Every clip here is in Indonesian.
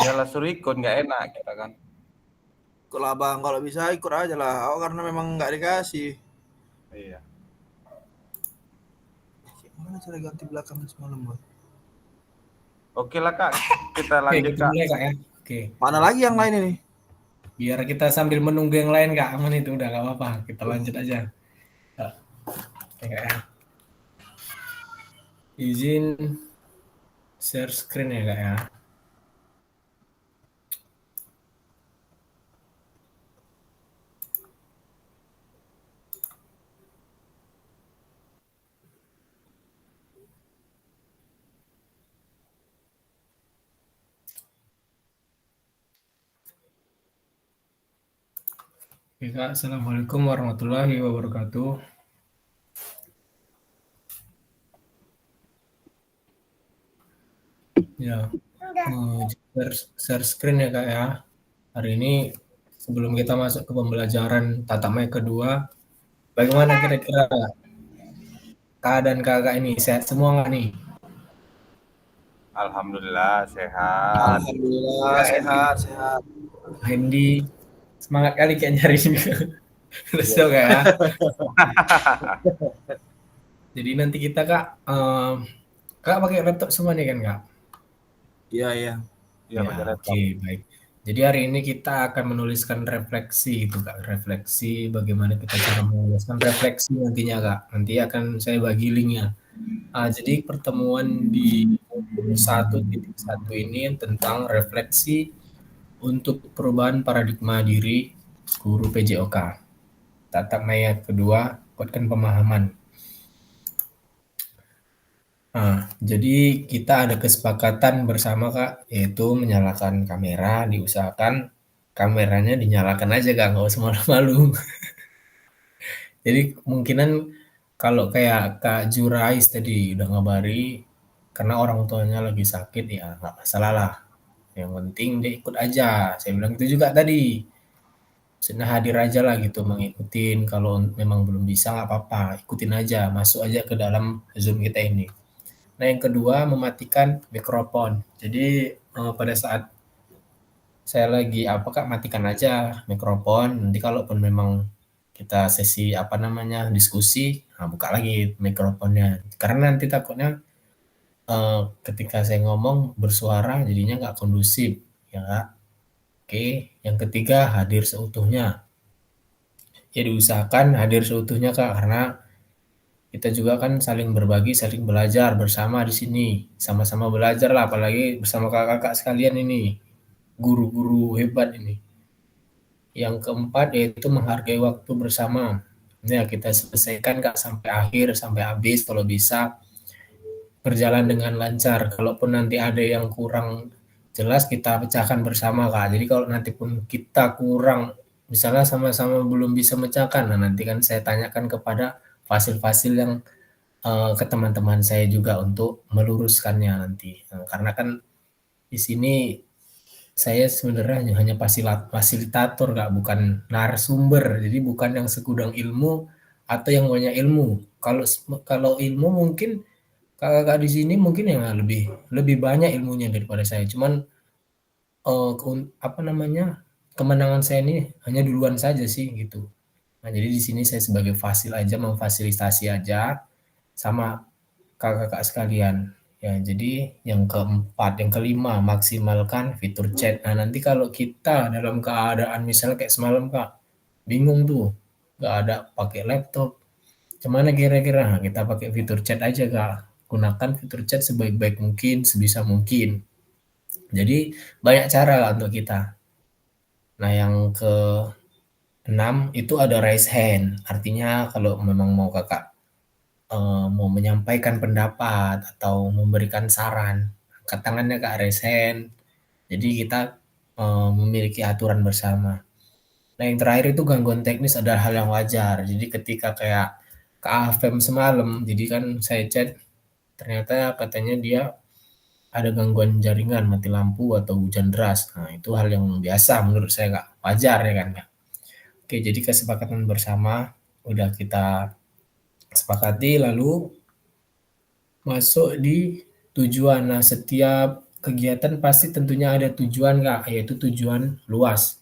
Iyalah suruh ikut nggak enak kita kan. Ikut lah bang, kalau bisa ikut aja lah. Aku karena memang nggak dikasih. Iya. Gimana cara ganti belakang semalam bang? Oke lah Kak, kita Oke, lanjut kita Kak. mulai Kak ya. Oke. Mana lagi yang lain ini? Biar kita sambil menunggu yang lain Kak, aman itu udah gak apa-apa. Kita Oh, lanjut aja. Oke Kak ya. Izin share screen ya Kak ya. Oke Kak, Assalamualaikum warahmatullahi wabarakatuh. Ya, share screen ya Kak ya. Hari ini sebelum kita masuk ke pembelajaran tatap muka kedua, bagaimana kira-kira keadaan kakak ini? Sehat semua nggak nih? Alhamdulillah sehat. alhamdulillah sehat sehat. Hendy, semangat kali kayak nyari juga. Terus Iya. dong Kak ya. Jadi nanti kita Kak, Kak pakai laptop semua nih kan Kak? Iya iya. Iya Ya, pakai oke, laptop. baik. Jadi hari ini kita akan menuliskan refleksi itu Kak, refleksi bagaimana kita cara menuliskan refleksi nantinya Kak. Nanti akan saya bagi linknya. Jadi pertemuan di 1.1 ini tentang refleksi untuk perubahan paradigma diri guru PJOK. Tatap maya kedua, kuatkan pemahaman. Jadi kita ada kesepakatan bersama Kak, yaitu menyalakan kamera, diusahakan kameranya dinyalakan aja Kak, nggak usah malu-malu. Jadi kemungkinan kalau kayak Kak Jurais tadi udah ngabari, karena orang tuanya lagi sakit ya nggak masalah lah. Yang penting dia ikut aja. Saya bilang itu juga tadi. Maksudnya hadir aja lah gitu, mengikutin. Kalau memang belum bisa nggak apa-apa, ikutin aja, masuk aja ke dalam Zoom kita ini. Nah, yang kedua mematikan mikrofon. Jadi pada saat saya lagi apa Kak, matikan aja mikrofon. Nanti kalaupun memang kita sesi apa namanya diskusi, nah buka lagi mikrofonnya. Karena nanti takutnya ketika saya ngomong bersuara jadinya nggak kondusif, ya Kak. Oke, yang ketiga hadir seutuhnya. Ya diusahakan hadir seutuhnya Kak, karena kita juga kan saling berbagi, saling belajar bersama di sini. Sama-sama belajar lah, apalagi bersama kakak-kakak sekalian ini. Guru-guru hebat ini. Yang keempat yaitu menghargai waktu bersama. Ya, kita selesaikan Kak sampai akhir, sampai habis kalau bisa berjalan dengan lancar. Kalaupun nanti ada yang kurang jelas kita pecahkan bersama Kak. Jadi kalau nanti pun kita kurang misalnya sama-sama belum bisa mecahkan, nah nanti kan saya tanyakan kepada fasil-fasil yang ke teman-teman saya juga untuk meluruskannya nanti. Nah, karena kan di sini saya sebenarnya hanya fasilitator Kak, bukan narasumber. Jadi bukan yang segudang ilmu atau yang banyak ilmu. Kalau kalau ilmu mungkin kakak-kakak di sini mungkin yang lebih lebih banyak ilmunya daripada saya. Cuman apa namanya? Kemenangan saya ini hanya duluan saja sih gitu. Nah, jadi di sini saya sebagai fasil aja memfasilitasi aja sama kakak-kakak sekalian. Ya, jadi yang keempat, yang kelima, maksimalkan fitur chat. Nah, nanti kalau kita dalam keadaan misalnya kayak semalam Kak, bingung tuh, nggak ada pakai laptop, gimana kira-kira? Nah, kita pakai fitur chat aja Kak. Gunakan fitur chat sebaik-baik mungkin, sebisa mungkin. Jadi banyak cara lah untuk kita. Nah, yang ke enam itu ada raise hand. Artinya kalau memang mau kakak mau menyampaikan pendapat atau memberikan saran, angkat tangannya Kak, raise hand. Jadi kita memiliki aturan bersama. Nah yang terakhir itu gangguan teknis adalah hal yang wajar. Jadi ketika kayak Kak Afem semalam, jadi kan saya chat, ternyata katanya dia ada gangguan jaringan, mati lampu atau hujan deras. Nah itu hal yang biasa menurut saya Kak, wajar ya kan Kak. Oke jadi kesepakatan bersama udah kita sepakati lalu masuk di tujuan. Nah, setiap kegiatan pasti tentunya ada tujuan Kak, yaitu tujuan luas.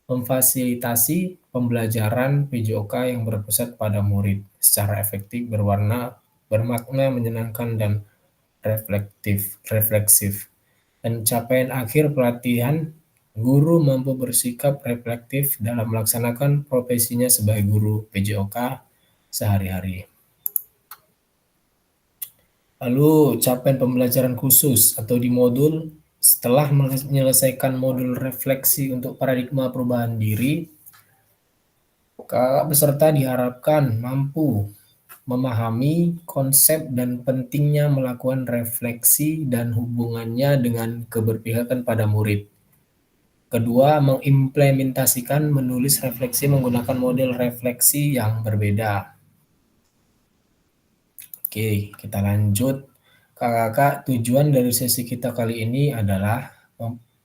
Memfasilitasi pembelajaran PJOK yang berpusat pada murid secara efektif, berwarna, bermakna, menyenangkan, dan refleksif. Dan capaian akhir pelatihan, guru mampu bersikap reflektif dalam melaksanakan profesinya sebagai guru PJOK sehari-hari. Lalu capaian pembelajaran khusus atau di modul, setelah menyelesaikan modul refleksi untuk paradigma perubahan diri, kakak peserta diharapkan mampu memahami konsep dan pentingnya melakukan refleksi dan hubungannya dengan keberpihakan pada murid. Kedua, mengimplementasikan menulis refleksi menggunakan model refleksi yang berbeda. Oke, kita lanjut. Kakak, tujuan dari sesi kita kali ini adalah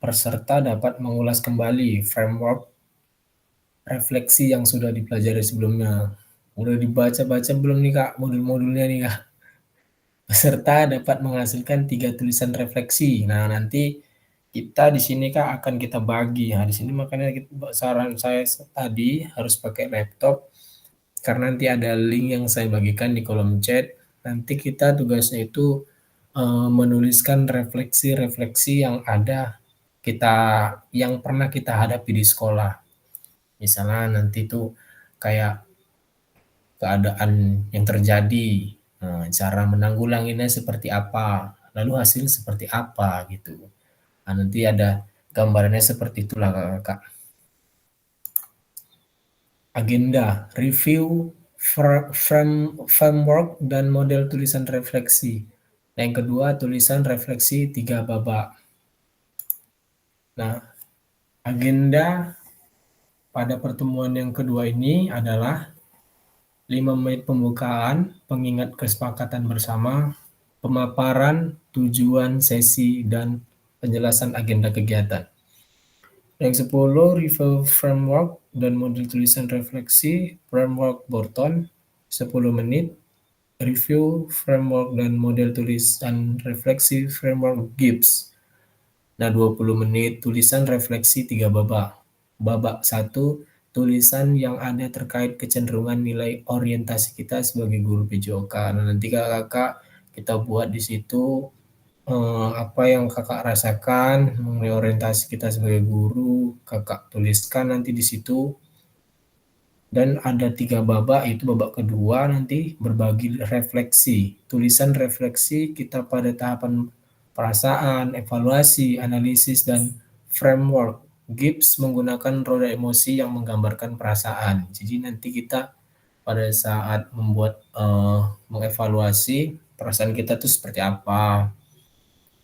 peserta dapat mengulas kembali framework refleksi yang sudah dipelajari sebelumnya. Udah dibaca-baca belum nih Kak modul-modulnya nih Kak? Peserta dapat menghasilkan 3 tulisan refleksi. Nah, nanti kita di sini Kak akan kita bagi. Nah, di sini makanya saran saya tadi harus pakai laptop karena nanti ada link yang saya bagikan di kolom chat. Nanti kita tugasnya itu menuliskan refleksi-refleksi yang ada yang pernah kita hadapi di sekolah. Misalnya nanti tuh kayak keadaan yang terjadi, cara menanggulanginya seperti apa, lalu hasil seperti apa gitu. Nah, nanti ada gambarannya seperti itulah Kak. Agenda, review framework dan model tulisan refleksi. Yang kedua, tulisan refleksi 3 babak. Nah, agenda pada pertemuan yang kedua ini adalah 5 menit pembukaan, pengingat kesepakatan bersama, pemaparan tujuan sesi, dan penjelasan agenda kegiatan. Yang 10, review framework dan model tulisan refleksi, framework Borton, 10 menit, review framework dan model tulisan refleksi, framework Gibbs. Nah, 20 menit tulisan refleksi 3 babak. Babak 1, tulisan yang ada terkait kecenderungan nilai orientasi kita sebagai guru PJOK. Nah, nanti kakak kita buat di situ apa yang kakak rasakan mengenai orientasi kita sebagai guru, kakak tuliskan nanti di situ. Dan ada 3 babak, itu babak kedua nanti berbagi refleksi. Tulisan refleksi kita pada tahapan perasaan, evaluasi, analisis, dan framework. Gibbs menggunakan roda emosi yang menggambarkan perasaan. Jadi nanti kita pada saat membuat mengevaluasi perasaan kita itu seperti apa,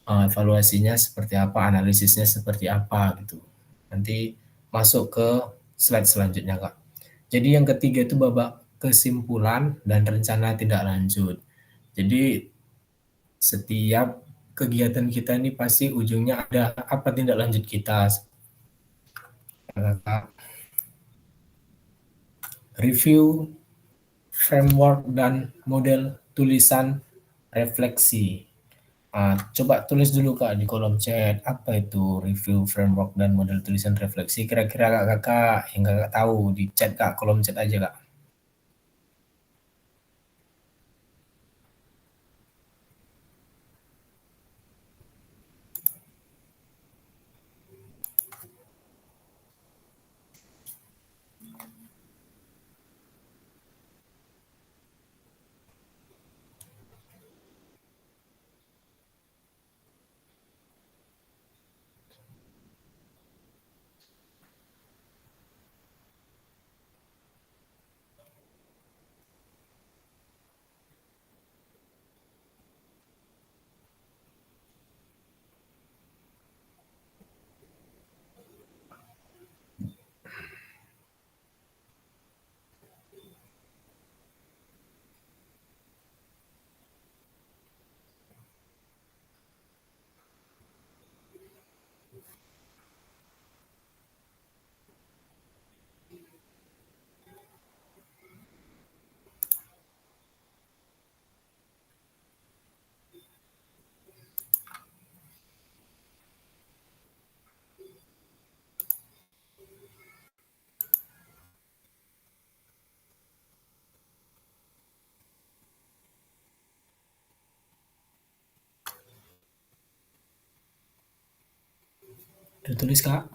evaluasinya seperti apa, analisisnya seperti apa gitu. Nanti masuk ke slide selanjutnya Kak. Jadi yang ketiga itu babak kesimpulan dan rencana tindak lanjut. Jadi setiap kegiatan kita ini pasti ujungnya ada apa tindak lanjut kita. Review framework dan model tulisan refleksi. Coba tulis dulu Kak di kolom chat, apa itu review framework dan model tulisan refleksi, kira-kira kakak yang kakak tahu di chat Kak, kolom chat aja Kak. Udah tulis, Kak?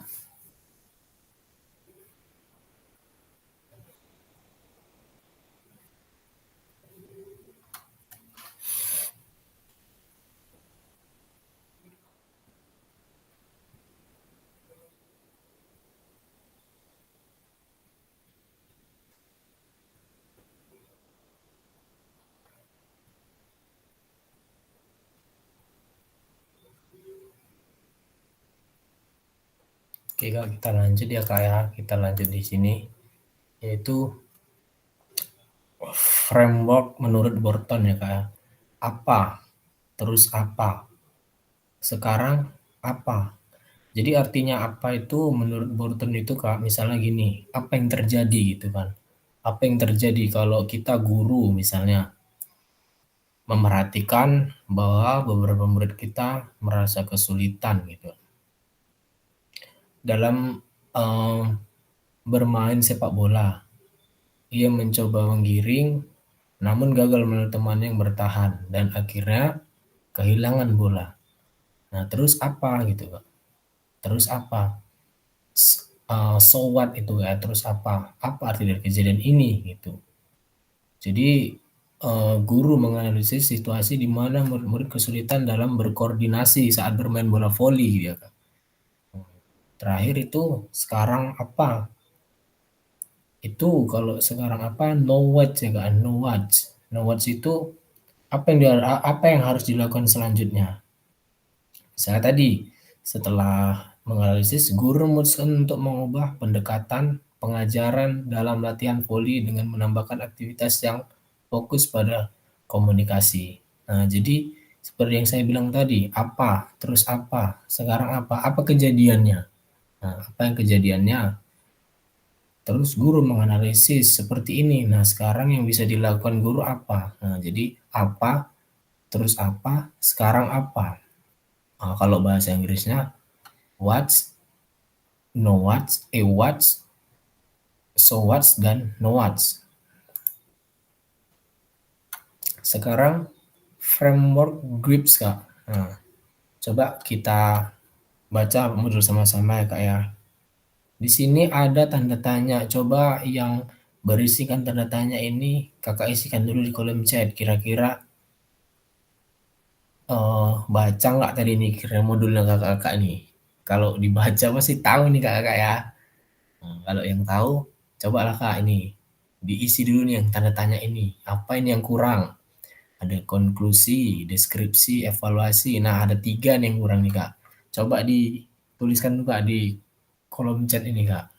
Oke, Kak, kita lanjut ya, Kak, ya. Kita lanjut di sini, yaitu framework menurut Burton ya, Kak, ya. Apa, terus apa, sekarang apa. Jadi artinya apa itu menurut Burton itu, Kak, misalnya gini, apa yang terjadi gitu kan. Apa yang terjadi kalau kita guru misalnya memerhatikan bahwa beberapa murid kita merasa kesulitan gitu dalam bermain sepak bola. Ia mencoba menggiring, namun gagal menemukan temannya yang bertahan dan akhirnya kehilangan bola. Nah, terus apa gitu, Kak? Terus apa? So what itu ya? Terus apa? Apa arti dari kejadian ini gitu? Jadi guru menganalisis situasi di mana murid-murid kesulitan dalam berkoordinasi saat bermain bola voli gitu ya, Kak. Terakhir itu sekarang apa? Itu kalau sekarang apa? No what ya, Kak. No what. No what itu apa yang harus dilakukan selanjutnya. Saya tadi setelah menganalisis, guru memutuskan untuk mengubah pendekatan pengajaran dalam latihan voli dengan menambahkan aktivitas yang fokus pada komunikasi. Nah, jadi seperti yang saya bilang tadi, apa, terus apa, sekarang apa kejadiannya. Nah, apa yang kejadiannya? Terus guru menganalisis seperti ini. Nah, sekarang yang bisa dilakukan guru apa? Nah, jadi apa, terus apa, sekarang apa. Nah, kalau bahasa Inggrisnya what's, no what's, what's, so what's, dan no what's. Sekarang framework grips, Kak. Nah, coba kita baca modul sama-sama ya, Kak, ya. Di sini ada tanda tanya. Coba yang berisikan tanda tanya ini Kakak isikan dulu di kolom chat. Kira-kira baca nggak tadi nih kira modulnya Kakak nih? Kalau dibaca pasti tahu nih Kakak ya. Nah, kalau yang tahu, cobalah Kak ini diisi dulu nih yang tanda tanya ini. Apa ini yang kurang? Ada konklusi, deskripsi, evaluasi. Nah, ada 3 nih yang kurang nih Kak. Coba dituliskan juga di kolom chat ini Kak.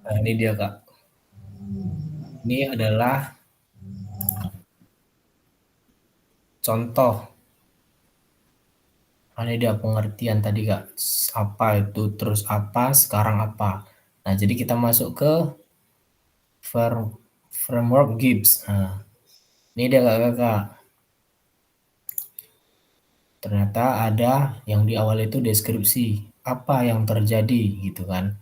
Nah, ini dia Kak. Ini adalah contoh. Nah, ini dia pengertian tadi Kak. Apa itu, terus apa, sekarang apa. Nah, jadi kita masuk ke framework Gibbs. Nah, ini dia Kak. ternyata ada yang di awal itu deskripsi, apa yang terjadi gitu kan,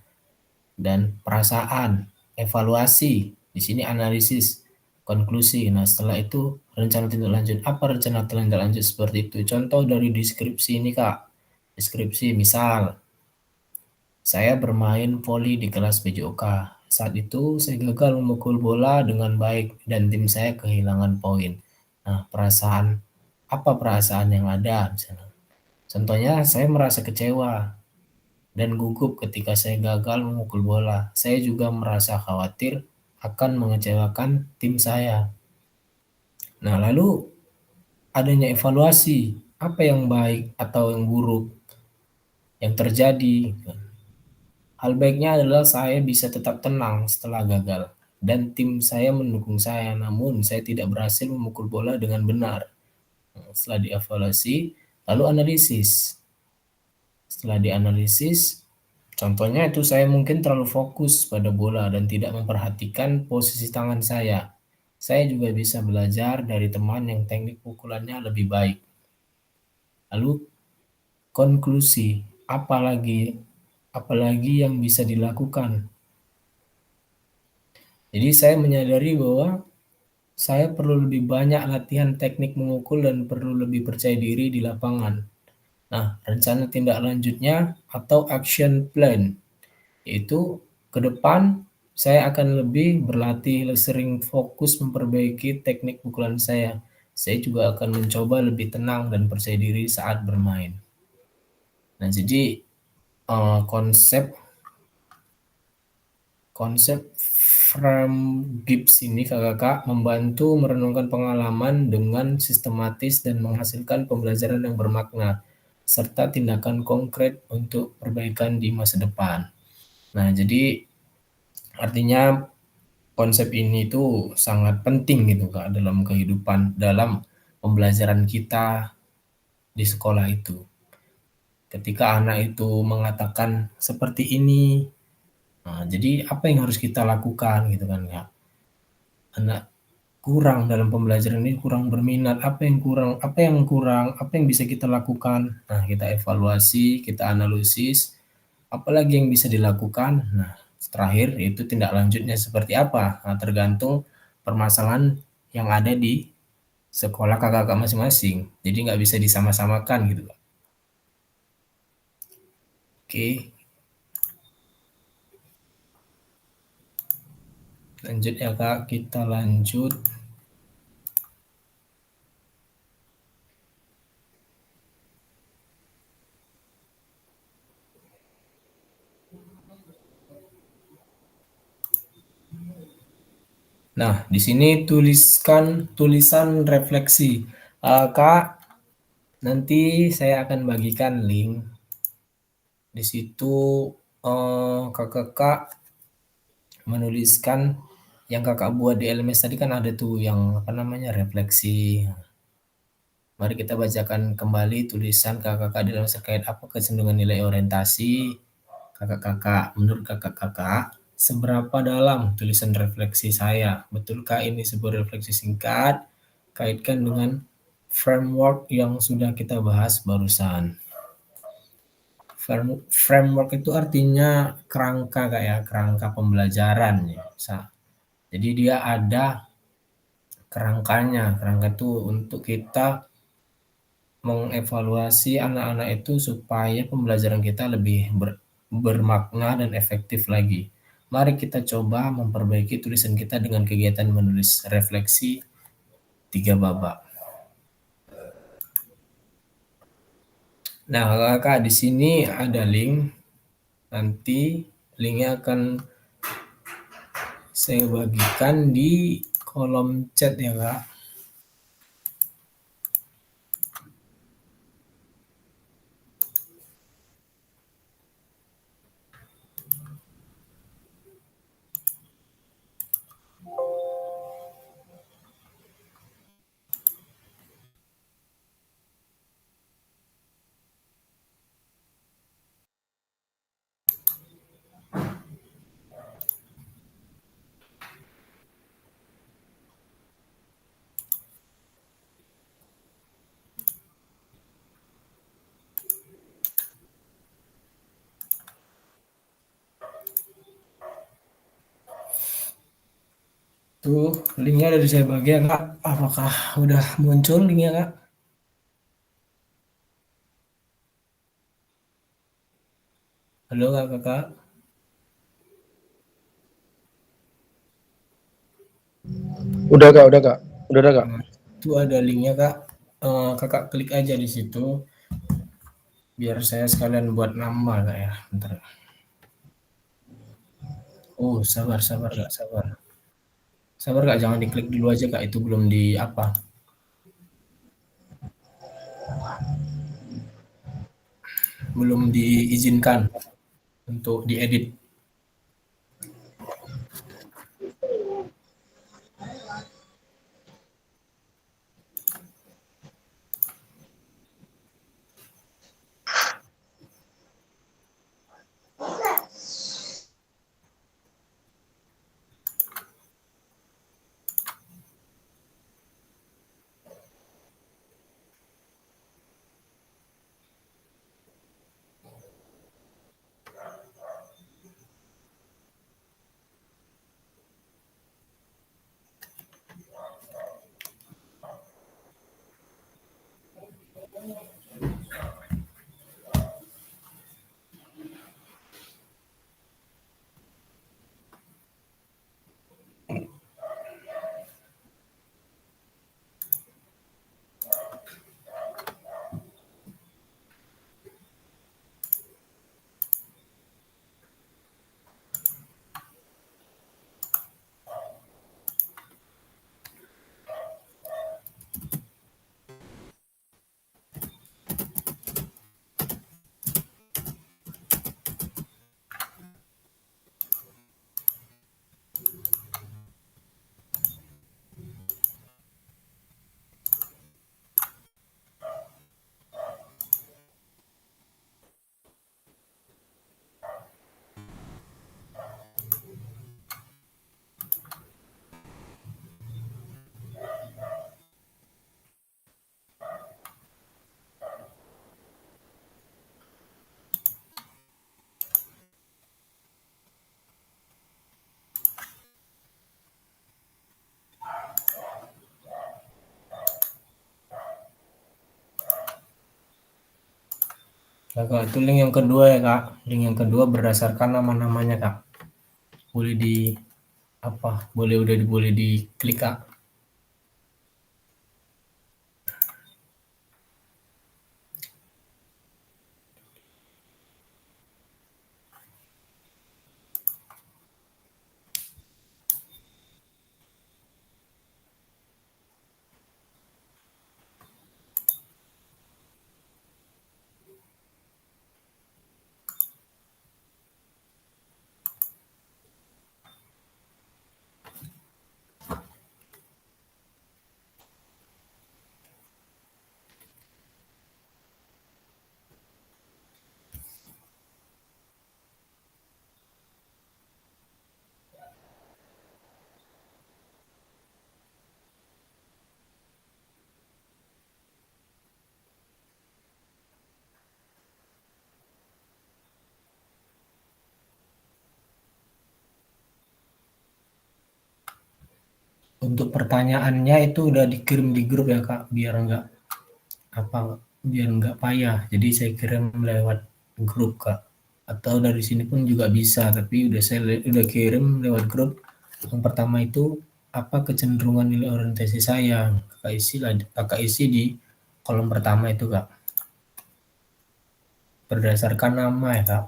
dan perasaan, evaluasi, di sini analisis, konklusi. Nah, setelah itu rencana tindak lanjut. Apa rencana tindak lanjut seperti itu? Contoh dari deskripsi ini, Kak. Deskripsi misal, saya bermain voli di kelas PJOK. Saat itu saya gagal memukul bola dengan baik dan tim saya kehilangan poin. Nah, apa perasaan yang ada misalnya? Contohnya, saya merasa kecewa dan gugup ketika saya gagal memukul bola. Saya juga merasa khawatir akan mengecewakan tim saya. Nah, lalu adanya evaluasi, apa yang baik atau yang buruk yang terjadi. Hal baiknya adalah saya bisa tetap tenang setelah gagal dan tim saya mendukung saya, namun saya tidak berhasil memukul bola dengan benar. Setelah dievaluasi, lalu analisis. Setelah dianalisis, contohnya itu saya mungkin terlalu fokus pada bola dan tidak memperhatikan posisi tangan saya. Saya juga bisa belajar dari teman yang teknik pukulannya lebih baik. Lalu konklusi, apalagi yang bisa dilakukan. Jadi saya menyadari bahwa saya perlu lebih banyak latihan teknik memukul dan perlu lebih percaya diri di lapangan. Nah, rencana tindak lanjutnya atau action plan yaitu ke depan saya akan lebih berlatih, sering fokus memperbaiki teknik pukulan saya. Saya juga akan mencoba lebih tenang dan percaya diri saat bermain. Nah, jadi konsep konsep frame Gibbs ini kakak membantu merenungkan pengalaman dengan sistematis dan menghasilkan pembelajaran yang bermakna serta tindakan konkret untuk perbaikan di masa depan. Nah, jadi artinya konsep ini tuh sangat penting gitu Kak dalam kehidupan, dalam pembelajaran kita di sekolah itu. Ketika anak itu mengatakan seperti ini, nah jadi apa yang harus kita lakukan gitu kan Kak. Anak kurang dalam pembelajaran ini, kurang berminat, apa yang bisa kita lakukan. Nah, kita evaluasi, kita analisis, apalagi yang bisa dilakukan. Nah, terakhir itu tindak lanjutnya seperti apa? Nah, tergantung permasalahan yang ada di sekolah kakak-kakak masing-masing. Jadi nggak bisa disama-samakan gitu. Oke, lanjut ya Kak, kita lanjut. Nah, di sini tuliskan tulisan refleksi. Kak, nanti saya akan bagikan link. Di situ kakak menuliskan yang kakak buat di LMS tadi kan ada tuh yang apa namanya refleksi. Mari kita bacakan kembali tulisan kakak-kakak di dalam terkait apa kecenderungan nilai orientasi kakak-kakak. Menurut kakak-kakak, seberapa dalam tulisan refleksi saya? Betulkah ini sebuah refleksi singkat? Kaitkan dengan framework yang sudah kita bahas barusan. Framework itu artinya kerangka kayak kerangka pembelajaran ya. Jadi dia ada kerangkanya. Kerangka itu untuk kita mengevaluasi anak-anak itu supaya pembelajaran kita lebih bermakna dan efektif lagi. Mari kita coba memperbaiki tulisan kita dengan kegiatan menulis refleksi 3 babak. Nah, kakak di sini ada link. Nanti linknya akan saya bagikan di kolom chat ya kak. Tuh, linknya udah saya bagi ya Kak. Apakah udah muncul linknya Kak? Halo Kak, Kakak. Udah kak, udah kak, udah ada kak. Nah, itu ada linknya Kak. Kakak klik aja di situ. Biar saya sekalian buat nama Kak ya. Bentar. Oh, sabar, sabar Kak, sabar. Sabar Kak, jangan diklik dulu aja Kak. Itu belum di apa. Belum diizinkan untuk diedit. Nah, Kak, itu link yang kedua ya Kak. Link yang kedua berdasarkan nama-namanya Kak. Boleh di apa? Boleh diklik Kak. Untuk pertanyaannya itu udah dikirim di grup ya Kak, biar nggak payah. Jadi saya kirim lewat grup Kak. Atau dari sini pun juga bisa, tapi udah kirim lewat grup. Yang pertama itu apa kecenderungan nilai orientasi saya. Kakak isi di kolom pertama itu Kak. Berdasarkan nama ya Kak.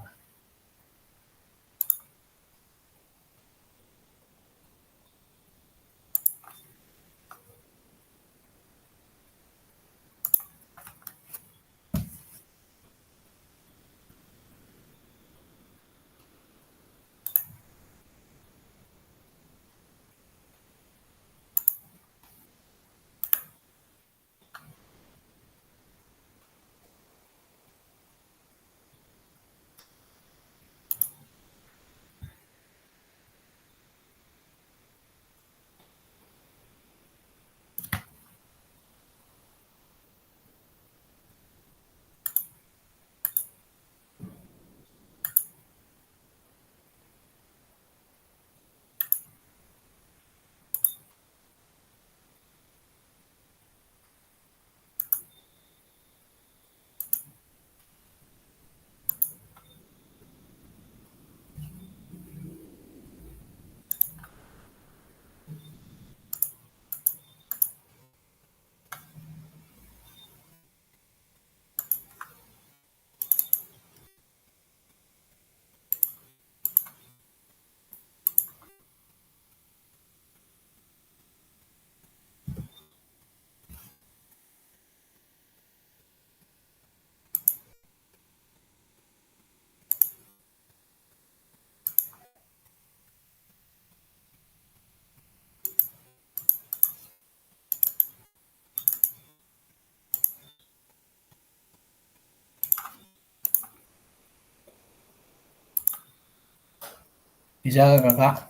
Bisa Kakak?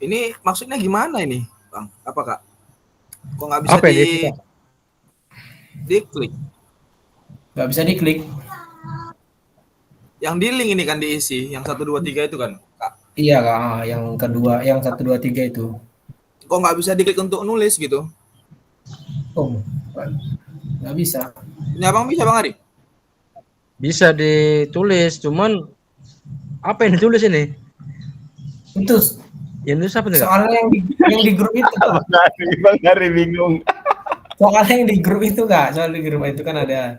Ini maksudnya gimana ini, Bang? Apa Kak? Kok nggak bisa Apa ini, Kak? diklik? Nggak bisa diklik. Yang di link ini kan diisi, yang 1 2 3 itu kan, Kak. Iya Kak, yang kedua, yang 1, 2, 3 itu. Kok nggak bisa diklik untuk nulis gitu? Oh, nggak bisa. Ini Abang bisa Bang Ari? Bisa ditulis, cuman apa yang ditulis ini? Itu Yang nulis apa nih, Kak? soalnya yang di grup itu Kak. Bang Hari bingung. Soalnya yang di grup itu Kak, soal di grup itu kan ada.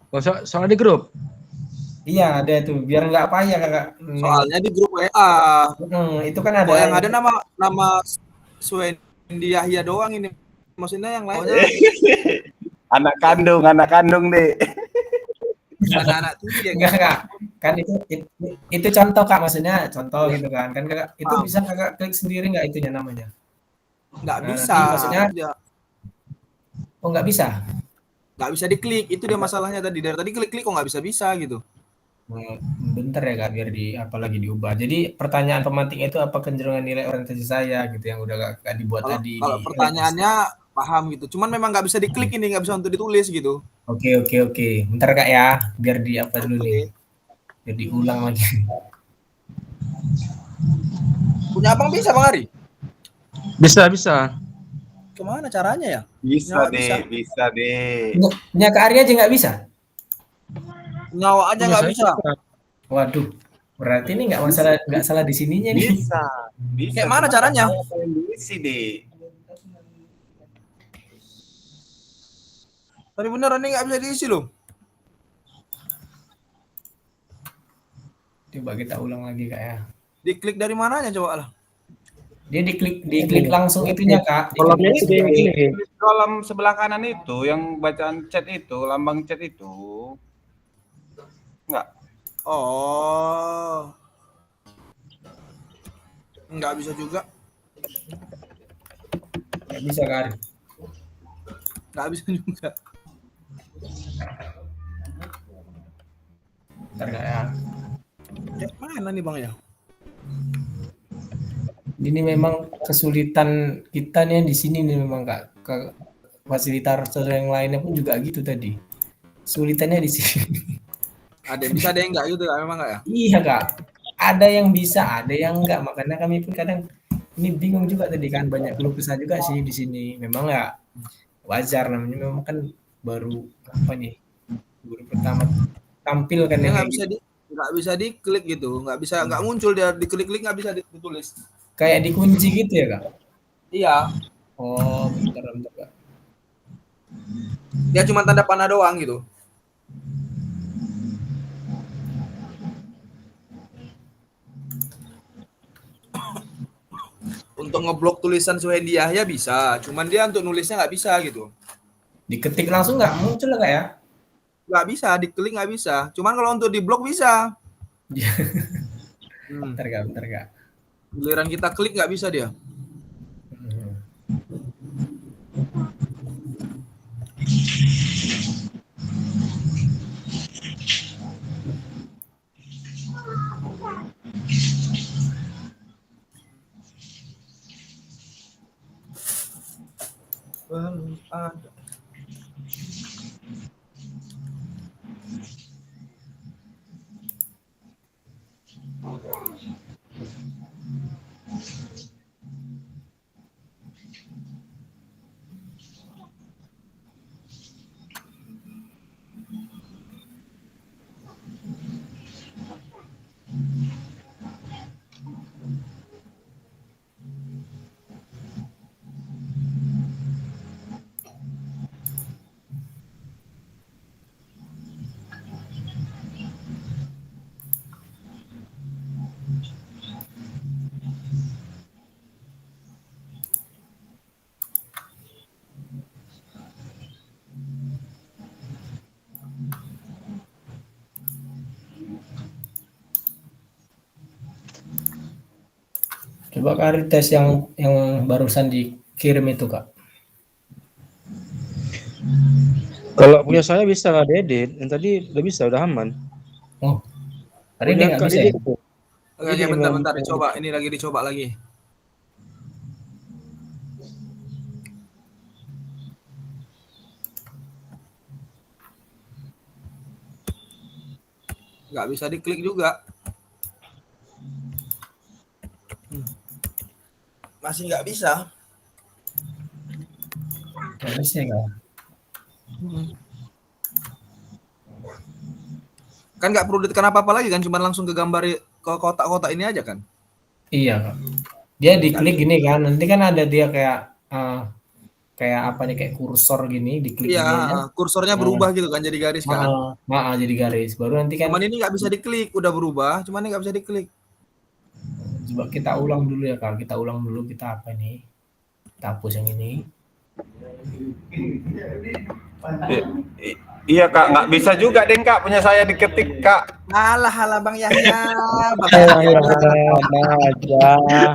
Oh, soalnya di grup. Iya ada tuh, biar nggak payah Kakak. Soalnya di grup WA. Itu kan ada. Kok yang ada nama Swendi Yahya doang ini. Maksudnya yang lainnya Anak kandung deh. anak-anak tuh ya. Enggak Kak. Kan itu contoh Kak, maksudnya contoh gitu kan. Kan Kakak itu Paham. bisa Kakak klik sendiri nggak itunya namanya? Nggak Nah, bisa. nanti maksudnya Dia oh nggak bisa. nggak bisa diklik. Itu dia masalahnya tadi. Dari tadi klik-klik kok nggak bisa gitu. Bentar ya Kak, biar apalagi diubah. Jadi pertanyaan pemantik itu apa kecenderungan nilai orientasi saya gitu yang udah Kakak dibuat tadi Kalau di pertanyaannya paham gitu. Cuman memang nggak bisa diklik ini, nggak bisa untuk ditulis gitu. Oke. Bentar Kak ya, biar di apa dulu nih. Oke. Biar diulang lagi. Punya Abang bisa Bang Ari? Bisa. Kemana caranya ya? Bisa Nyawa bisa deh. Punya Kak Arya aja nggak bisa? Nyawa aja nggak bisa. Waduh, berarti ini nggak salah di sininya nih. Bisa. Kayak mana caranya? Diisi deh. Tapi beneran ini nggak bisa diisi loh. Coba kita ulang lagi Kak ya. Diklik dari mananya coba lah. Dia diklik langsung itunya Kak. Kolomnya itu dia ini. Kolom sebelah kanan itu yang bacaan chat itu, lambang chat itu. Enggak. Oh. Nggak bisa juga. Nggak bisa Kak Ari. Nggak bisa juga. Bentar Kak ya. Kayak mana nih Bang ya? Ini memang kesulitan kita nih di sini nih memang Kak. Fasilitator yang lainnya pun juga gitu tadi. Sulitannya di sini. Ada yang bisa, ada yang nggak gitu Kak, memang nggak ya? Iya Kak. Ada yang bisa, ada yang enggak. Makanya kami pun kadang ini bingung juga tadi kan, banyak keluh kesah juga sih di sini. Memang ya wajar namanya, memang kan baru apa nih? Baru pertama tampil kan Dia yang nggak bisa diklik gitu, nggak muncul dia diklik-klik nggak bisa ditulis. kayak dikunci gitu ya Kak? Iya, Oh, bentar Kak. dia cuma tanda panah doang gitu. Untuk ngeblok tulisan Suhendi Yahya bisa, cuman dia untuk nulisnya nggak bisa gitu. Diketik langsung nggak muncul Kak ya? Nggak bisa, diklik nggak bisa. Cuman kalau untuk diblok bisa. Bentar Kak. Giliran kita klik nggak bisa dia. Belum ada. Coba Kak Ari tes yang barusan dikirim itu Kak. Kalau punya saya bisa nggak diedit. Yang tadi udah bisa, udah aman. Oh, Ari Punya dia nggak Kak bisa Didi ya? itu. Oke, Ini bentar memang- dicoba. Ini lagi dicoba lagi. Nggak bisa diklik juga. Masih nggak bisa. Nggak bisa Kak. Kan nggak perlu ditekan apa-apa lagi kan, cuma langsung ke gambar ke kotak-kotak ini aja kan. Iya Kak. Dia diklik gini kan, nanti kan ada dia kayak apa nih, kayak kursor gini, diklik Iya, gini aja. kursornya berubah gitu kan, jadi garis kan. Jadi garis. Baru nanti kan Cuman ini nggak bisa diklik, udah berubah, cuman ini nggak bisa diklik. coba kita ulang dulu ya Kak. Kita ulang dulu, kita apa nih? Kita hapus yang ini. Iya Kak, nggak bisa juga deh Kak, punya saya diketik Kak. Alah Bang Yahya, Bang Ya, Yahya. aja.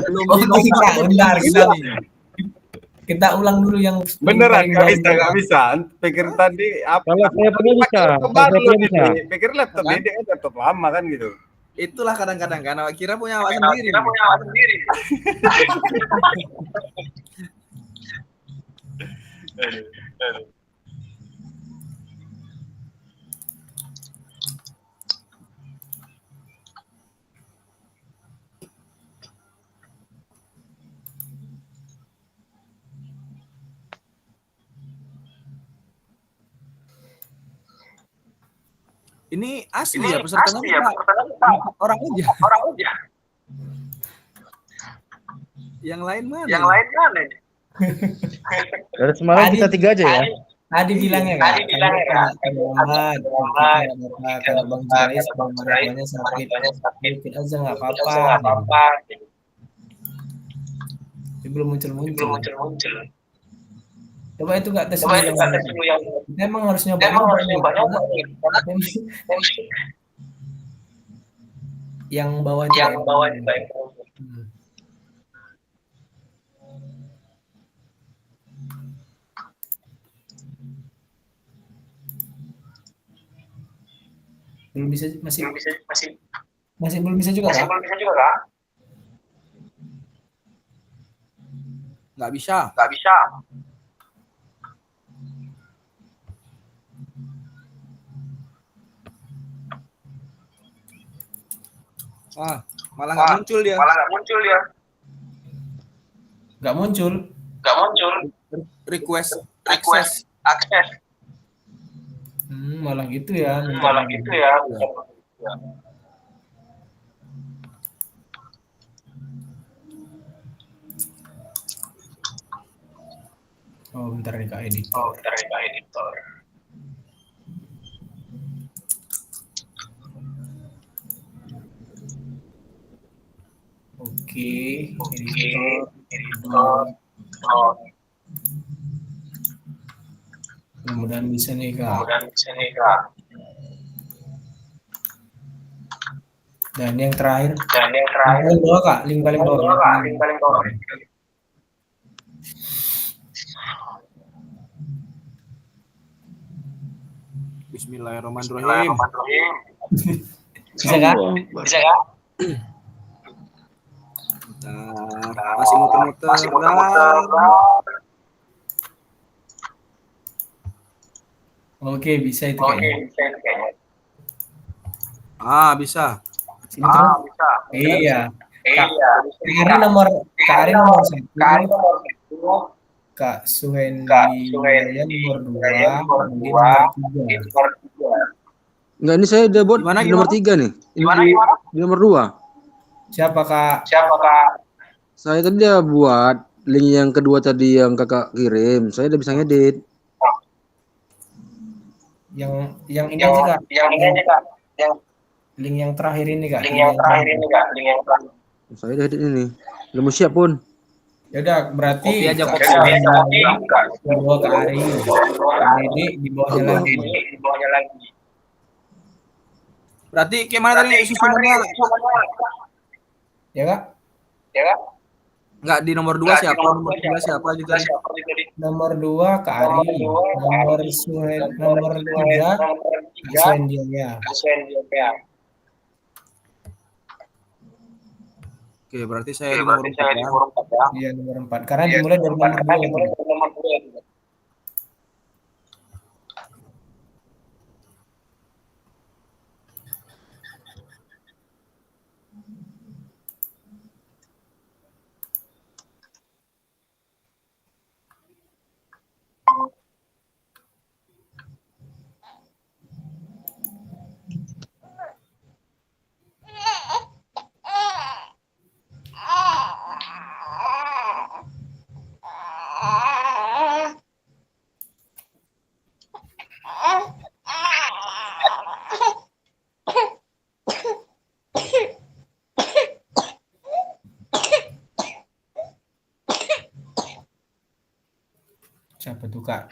Belum Oh, dinomor Kak, udah bentar, bisa nih. Kita ulang dulu yang Beneran paling nggak bawah. bisa, nggak bisa. Pikir tadi apa? Kalau saya punya bisa, Laptop kalau saya baru punya ini. bisa. Pikir laptop Kan? ini kan laptop lama kan gitu. Itulah kadang-kadang kan awak kira punya awak sendiri. Ini asli ya pesertanya Pak. Orang aja. Yang lain mana? Dari semalam Tadi- kita 3 aja ya. Tadi bilangnya Kak, Muhammad, kalau Bang Jais, Bang Marapanya sakit, sedikit aja nggak apa-apa. Dia belum muncul. Coba itu nggak tes dulu yang mana? Kita emang harus nyoba. Yang bawah itu. Hmm. Belum bisa, masih belum bisa juga Kak? Nggak bisa. Malah nggak muncul dia. Nggak muncul. Request access. Malah gitu ya. Oh, bentar nih Kak editor. Oke, editor. Mudah-mudahan bisa nih Kak. Dan yang terakhir, link paling bawah Kak, link paling bawah. Bismillahirrahmanirrahim. Bisa Kak? Bentar, masih muter-muter. Oke, bisa itu kayaknya. Bisa. Sini terus. Iya. Kak Ari nomor 1. Kak Suhendi nomor 2. Nomor 3. Enggak, ini saya udah buat Gimana, di nomor 3 nih. Ini di nomor 2. Siapa Kak? Saya tadi udah buat link yang kedua tadi yang Kakak kirim. Saya udah bisa ngedit. Yang ini aja Kak. Link yang terakhir ini Kak. Saya udah edit ini. Udah mau siap pun. Ya udah, berarti Copy aja, Kak copy. Suhendi di bawah Kak Ari. Kak Dede di bawahnya lagi. Berarti gimana tadi susunannya? Ya Kak? Enggak, di nomor 2 siapa? Nomor 3 siapa aja tadi? Nomor 2 Kak Ari, nomor 3 Kak Suendia. Oke, berarti saya di nomor 4 ya. Iya, nomor 4. Karena dimulai dari nomor 2 tadi. Siapa tuh Kak?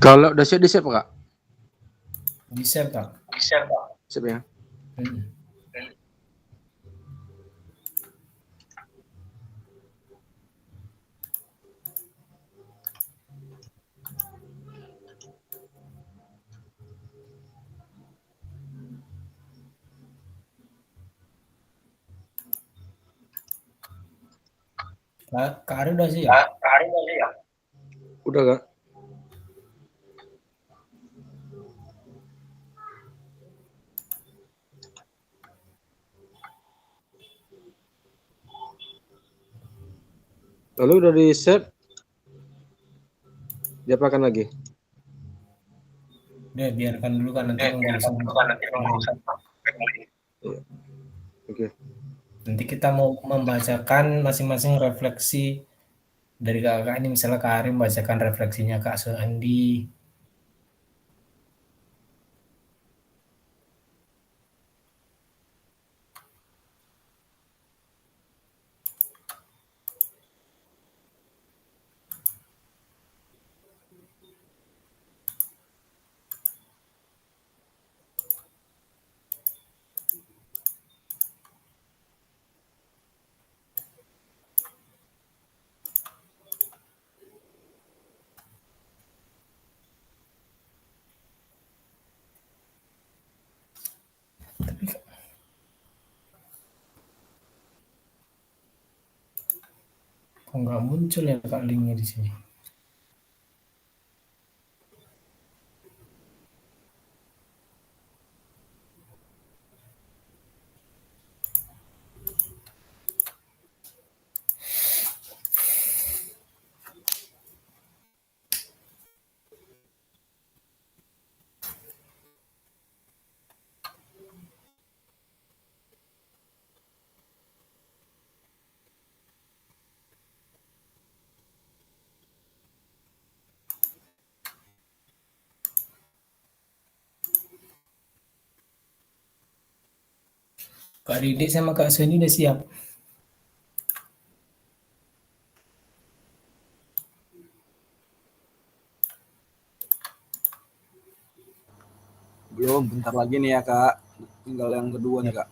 Kalau udah siap di siap Kak? Di save Kak. Siap ya. Hmm. Kak Ari udah siap? Udah Kak. Lalu udah di set, diapakan lagi? Udah biarkan dulu kan nanti nunggu Iya. Oke. nanti kita mau membacakan masing-masing refleksi dari kakak ini, misalnya Kak Ari membacakan refleksinya Kak Suandi. Kok nggak muncul ya Kak linknya di sini? Kak Didi sama Kak Suandi udah siap? Belum, bentar lagi nih ya Kak. Tinggal yang kedua nih Kak.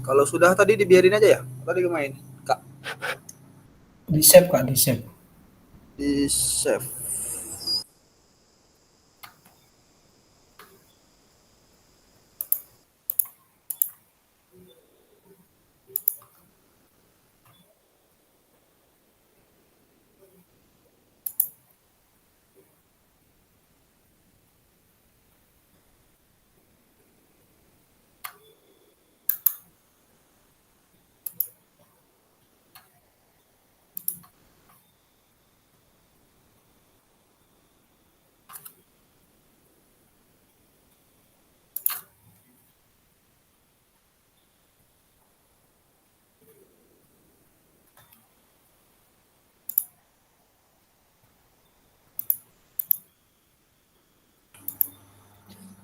Kalau sudah tadi dibiarin aja ya? Tadi main, Kak. Di save Kak, di save. Di save.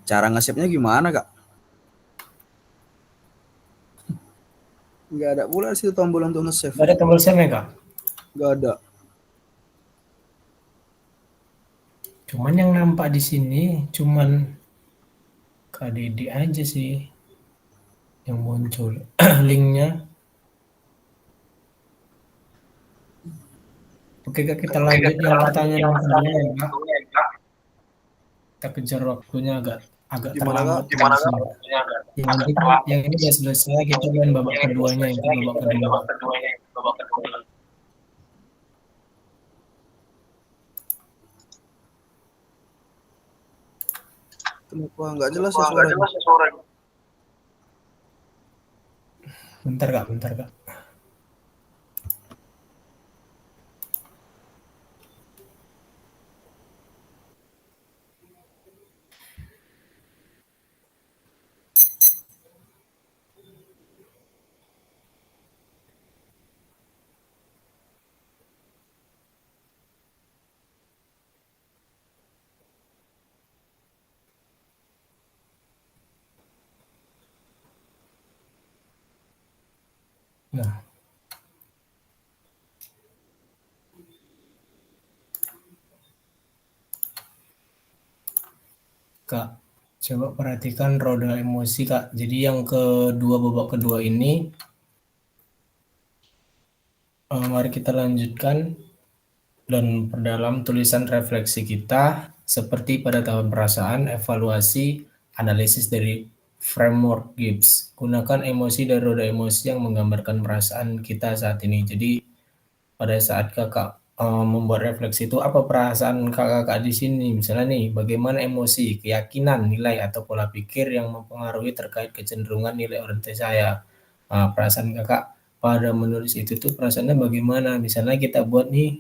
Cara nge-save-nya gimana, Kak? Nggak ada pula situ tombol untuk nge-save. Gak ada tombol save ya Kak? Nggak ada. Cuman yang nampak di sini cuman Kak Didi aja sih yang muncul linknya. Oke Kak, kita lanjut yang pertanyaan kedua ya Kak. Kita kejar waktunya agak Gimana, terlambat. Kak? Gimana Kak? Yang ini udah selesai, kita main babak keduanya, itu babak kedua. Kenapa nggak jelas ya suaranya? Bentar Kak. Nah, Kak, coba perhatikan roda emosi Kak. Jadi yang kedua babak kedua ini, mari kita lanjutkan dan perdalam tulisan refleksi kita seperti pada tahap perasaan, evaluasi, analisis dari framework Gibbs. Gunakan emosi dan roda emosi yang menggambarkan perasaan kita saat ini. Jadi pada saat kakak membuat refleksi itu apa perasaan kakak di sini? Misalnya nih, bagaimana emosi, keyakinan, nilai atau pola pikir yang mempengaruhi terkait kecenderungan nilai orientasi saya. Perasaan kakak pada menulis itu tuh perasaannya bagaimana? Misalnya kita buat nih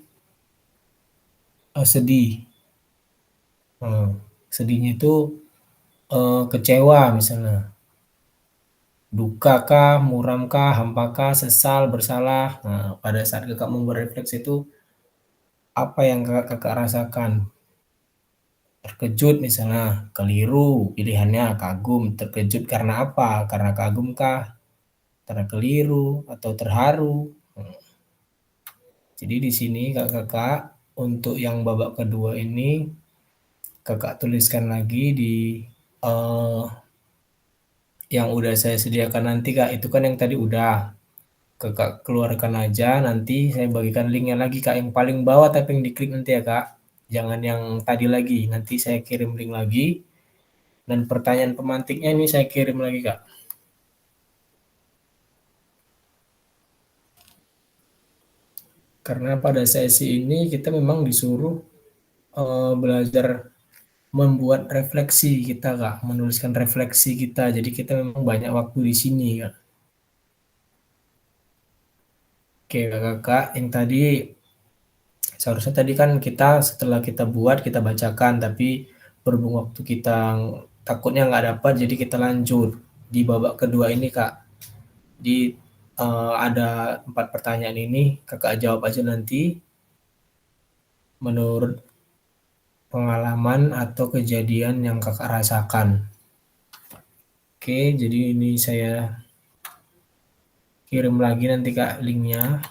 sedih. Sedihnya itu kecewa misalnya. Duka kah, muram kah, hampa kah, sesal, bersalah. Nah, pada saat kakak membuat refleksi itu apa yang kakak rasakan? Terkejut misalnya, keliru pilihannya, kagum, terkejut karena apa? Karena kagum kah? Karena keliru atau terharu? Jadi di sini kakak untuk yang babak kedua ini kakak tuliskan lagi di yang udah saya sediakan nanti Kak. Itu kan yang tadi udah kakak keluarkan aja, nanti saya bagikan linknya lagi Kak, yang paling bawah tapi yang diklik nanti ya Kak. Jangan yang tadi lagi, nanti saya kirim link lagi. Dan pertanyaan pemantiknya ini saya kirim lagi Kak. Karena pada sesi ini kita memang disuruh belajar membuat refleksi kita Kak, menuliskan refleksi kita. Jadi kita memang banyak waktu di sini Kak. Oke Kakak, yang tadi seharusnya tadi kan kita setelah kita buat kita bacakan, tapi berhubung waktu kita takutnya nggak dapat, jadi kita lanjut di babak kedua ini Kak. Di ada 4 pertanyaan ini, kakak jawab aja nanti menurut pengalaman atau kejadian yang kakak rasakan. Oke, jadi ini saya kirim lagi nanti Kak linknya.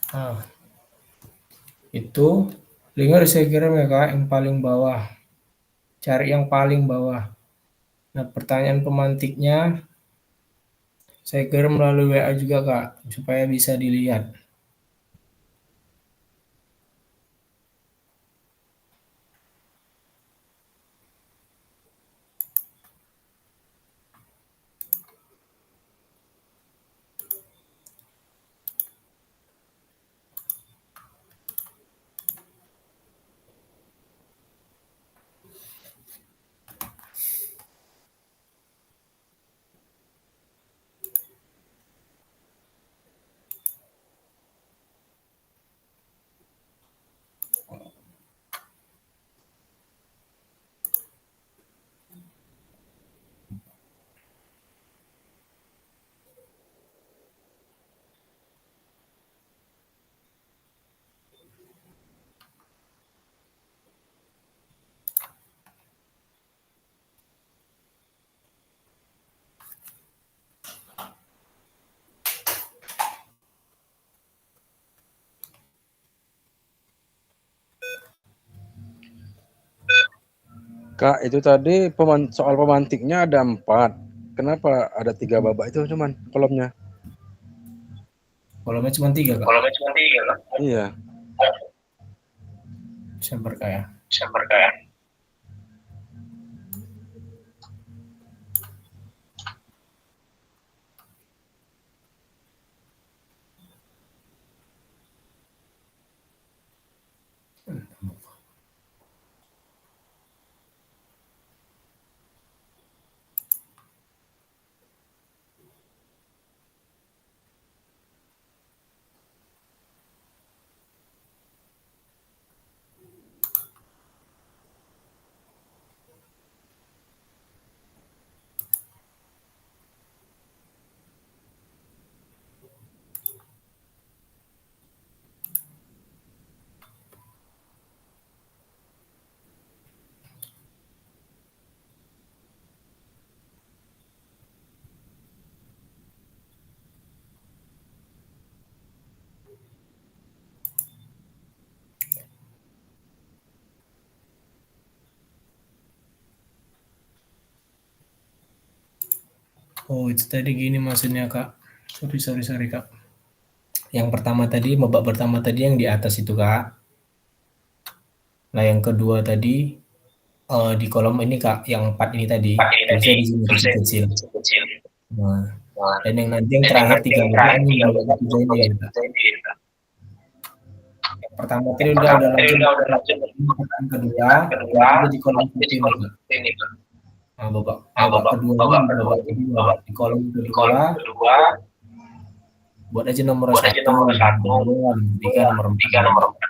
Nah, itu link harus saya kirim ya Kak, yang paling bawah. Cari yang paling bawah. Nah, pertanyaan pemantiknya saya kirim melalui WA juga Kak, supaya bisa dilihat. Kak, itu tadi soal pemantiknya ada 4. Kenapa ada 3 babak itu cuman kolomnya? Kolomnya cuma 3 Kak. Iya. Sabar Kak ya. Oh, itu tadi gini maksudnya Kak. Sorry Kak. Yang pertama tadi, babak pertama tadi yang di atas itu Kak. Nah, yang kedua tadi di kolom ini Kak, yang 4 ini tadi, tulisnya di sini kecil-kecil. Nah, dan yang nanti yang terakhir 3 babak ini yang babak ketiga ini ya Kak. Yang pertama tadi udah lanjut. Yang kedua, yang di kolom ini Kak. Nah, babak kedua ini babak kedua. Di kolom kedua, buat aja nomor 1, nomor 2, nomor 3, nomor 4.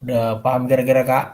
Udah paham kira-kira Kak?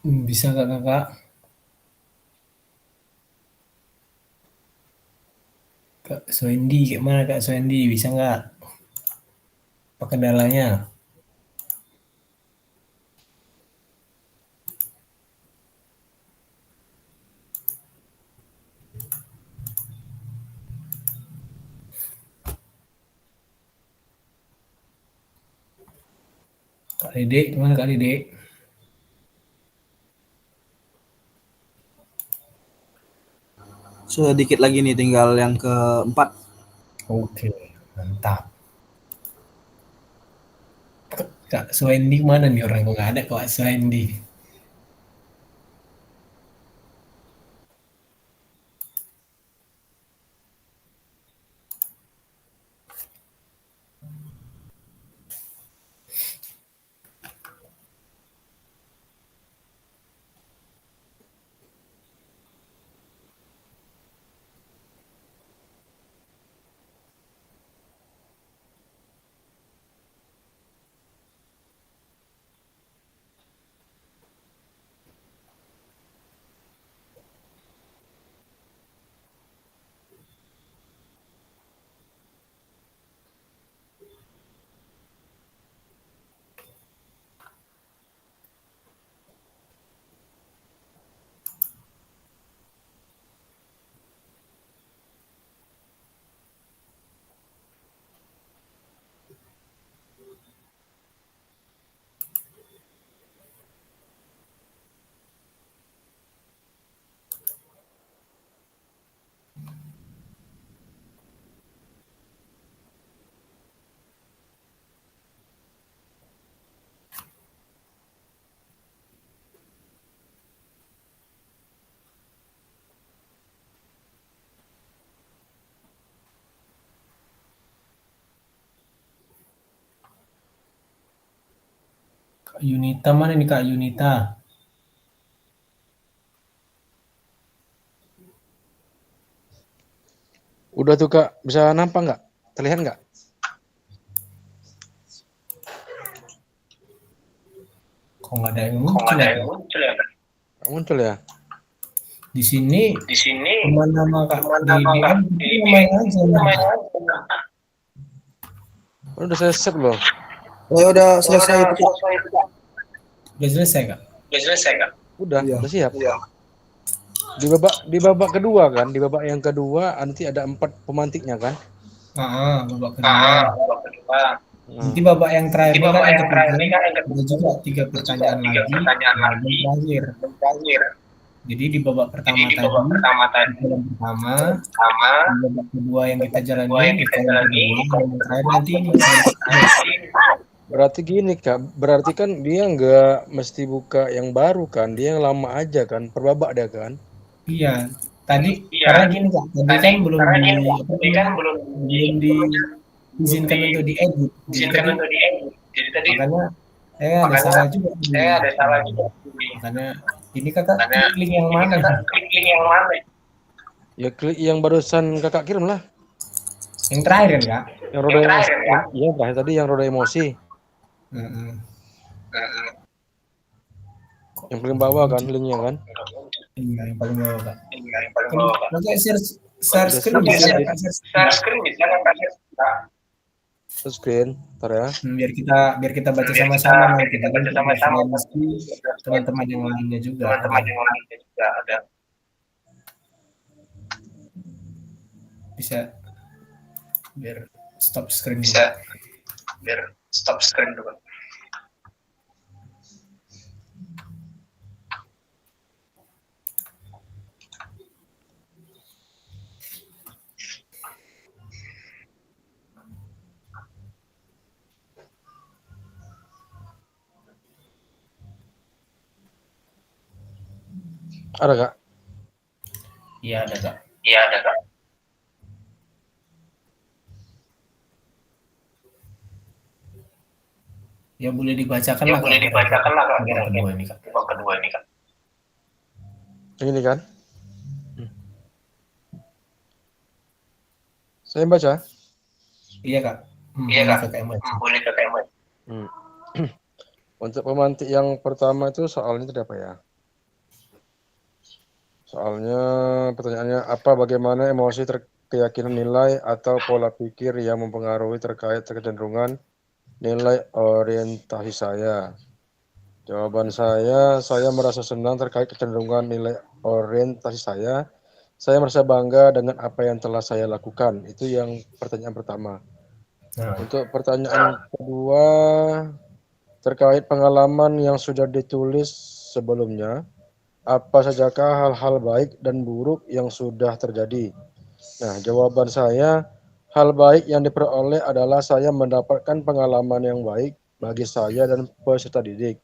Bisa nggak kakak? Kak Swendi, gimana Kak Swendi? Bisa nggak? Apa kendalanya? Kak Dede, gimana Kak Dede? Sedikit lagi nih, tinggal yang keempat. Oke, mantap. Kak Swendi mana nih orang? Kok nggak ada Kak Swendi? Kak Yunita mana nih Kak Yunita? Udah tuh Kak, bisa nampak nggak? Terlihat nggak? Kok nggak ada yang muncul ya? Kak? Nggak muncul ya? Di sini teman nama Kak di main aja. Udah saya save loh. Saya udah selesai itu, Kak. Udah selesai Kak? Udah, Iya. udah siap. Di babak kedua kan, di babak yang kedua nanti ada 4 pemantiknya kan. Babak kedua. Nanti babak yang terakhir ini kan yang ketiga, ada juga 3 pertanyaan lagi yang terakhir. Jadi di babak pertama tadi, di kolom pertama, di babak kedua yang kita jalani, di kolom kedua, yang terakhir nanti ini. Berarti gini Kak, berarti kan dia nggak mesti buka yang baru kan, dia yang lama aja kan, per babak dia kan. Iya, tadi karena gini Kak, tadi kan belum diizinkan untuk diedit. Jadi tadi makanya saya ada salah juga. Makanya ini kakak klik link yang mana? Ya klik yang barusan kakak kirim lah. Yang terakhir kan Kak? Yang roda emosi. Iya terakhir tadi yang roda emosi. Yang paling bawah kan linknya kan? Iya yang paling bawah Kak. Kakak share screen bisa Kak? Share screen, ntar ya. Biar kita baca sama-sama nanti. Teman-teman yang lainnya juga. Ada. Bisa biar stop screen dulu. Ada Kak? Iya ada Kak. Ya boleh dibacakan lah Kak. Babak kedua ini Kak. Yang ini kan? Saya baca. Iya Kak. Boleh Kak. Untuk pemantik yang pertama itu soalnya tadi apa ya? Soalnya pertanyaannya bagaimana emosi keyakinan nilai atau pola pikir yang mempengaruhi terkait kecenderungan nilai orientasi saya. Jawaban saya merasa senang terkait kecenderungan nilai orientasi saya. Saya merasa bangga dengan apa yang telah saya lakukan. Itu yang pertanyaan pertama. Nah, Untuk pertanyaan kedua, terkait pengalaman yang sudah ditulis sebelumnya, apa sajakah hal-hal baik dan buruk yang sudah terjadi? Nah, jawaban saya, hal baik yang diperoleh adalah saya mendapatkan pengalaman yang baik bagi saya dan peserta didik.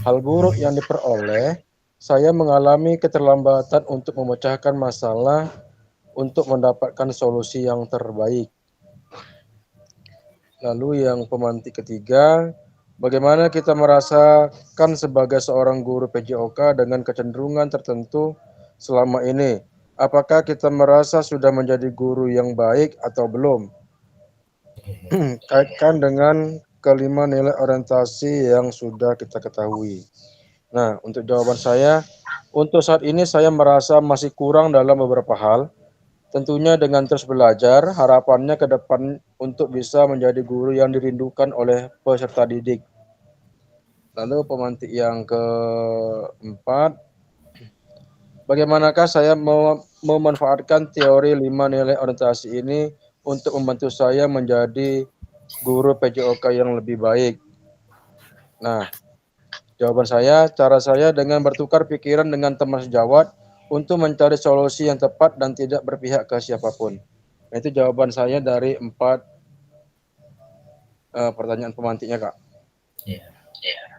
Hal buruk yang diperoleh, saya mengalami keterlambatan untuk memecahkan masalah untuk mendapatkan solusi yang terbaik. Lalu yang pemantik ketiga, bagaimana kita merasakan sebagai seorang guru PJOK dengan kecenderungan tertentu selama ini? Apakah kita merasa sudah menjadi guru yang baik atau belum? Kaitkan dengan kelima nilai orientasi yang sudah kita ketahui. Nah, untuk jawaban saya, untuk saat ini saya merasa masih kurang dalam beberapa hal. Tentunya dengan terus belajar, harapannya ke depan untuk bisa menjadi guru yang dirindukan oleh peserta didik. Lalu pemantik yang keempat, bagaimanakah saya memanfaatkan teori 5 nilai orientasi ini untuk membantu saya menjadi guru PJOK yang lebih baik? Nah, jawaban saya, cara saya dengan bertukar pikiran dengan teman sejawat untuk mencari solusi yang tepat dan tidak berpihak ke siapapun. Nah, itu jawaban saya dari 4 pertanyaan pemantiknya, Kak. ya.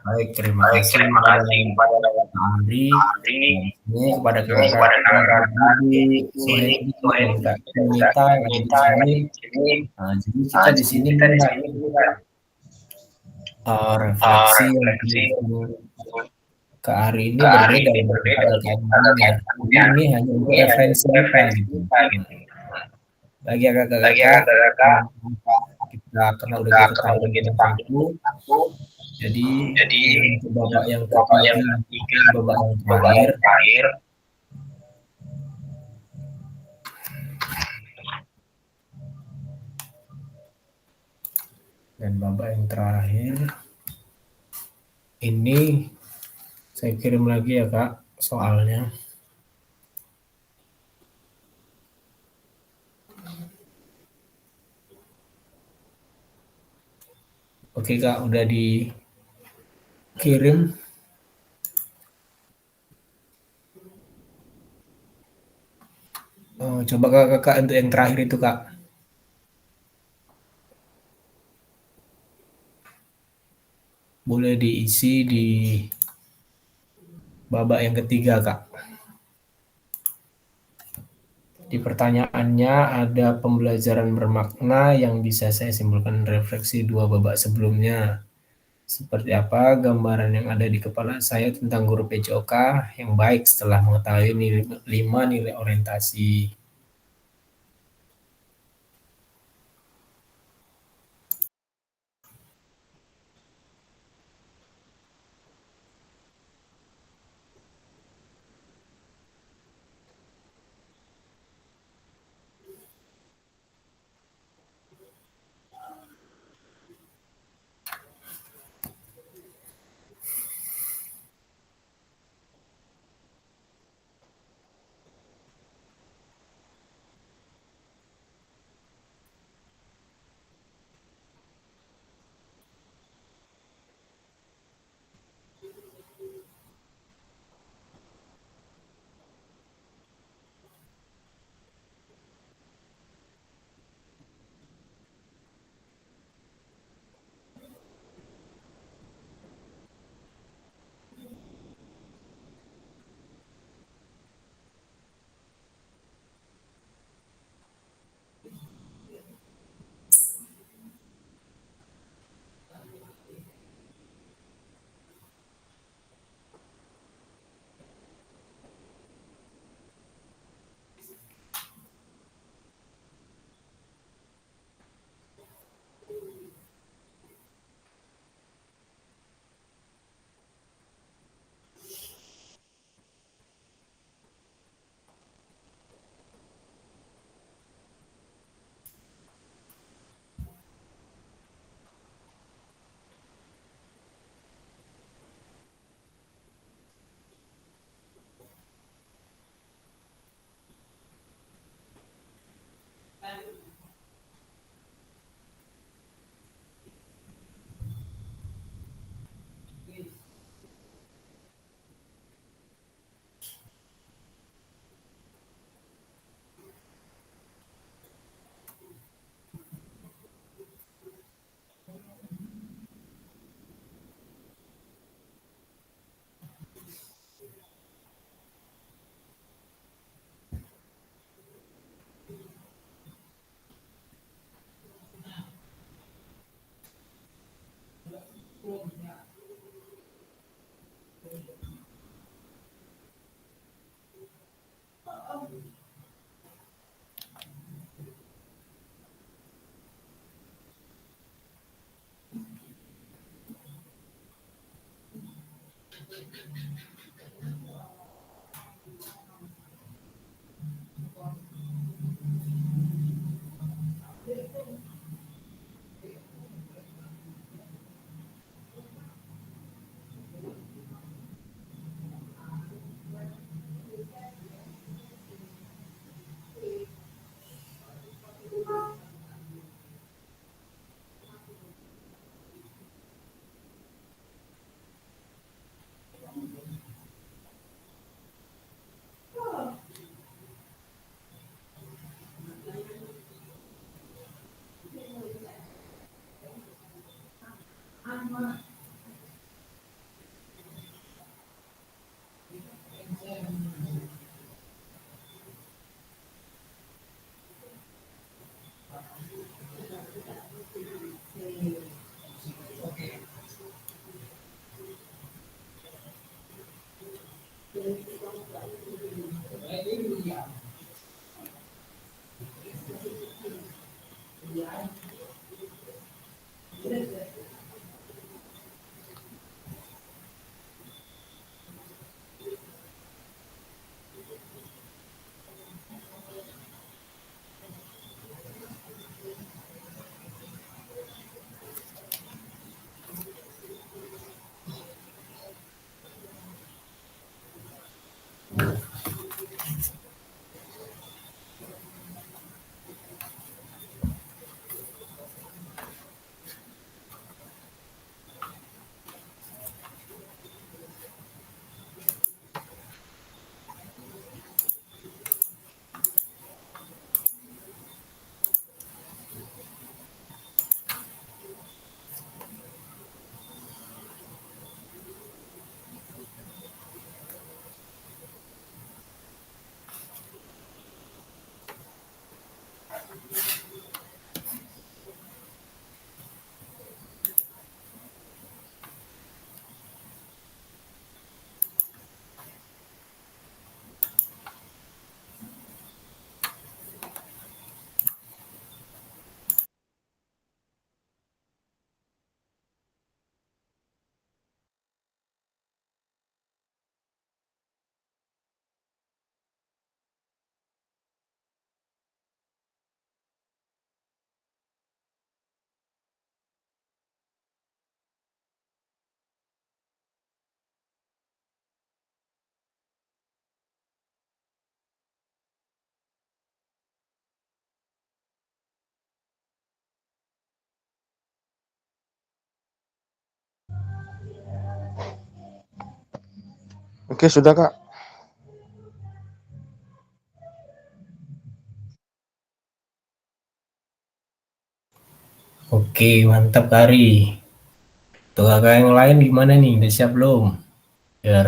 Baik, terima kasih kepada Pak Andri, ini kepada kakak Budi, Sohedi, dan Kak Nita yang ada di sini. Nah, jadi kita di sini refleksi yang ke hari ini berbeda dengan pada kaitannya. Jadi ini hanya untuk referensi kita gitu. Bagi kakak-kakak kita karena udah kita tahu tentang itu. Jadi untuk babak yang ketiga, babak yang terakhir. Dan babak yang terakhir ini saya kirim lagi ya Kak soalnya. Oke Kak, udah dikirim. Coba kakak untuk yang terakhir itu Kak. Boleh diisi di babak yang ketiga Kak. Di pertanyaannya ada pembelajaran bermakna yang bisa saya simpulkan refleksi 2 babak sebelumnya. Seperti apa gambaran yang ada di kepala saya tentang guru PJOK yang baik setelah mengetahui 5 nilai orientasi. Oke, sudah Kak. Oke, mantap Kari. Tuh kakak yang lain gimana nih? Udah siap belum? Biar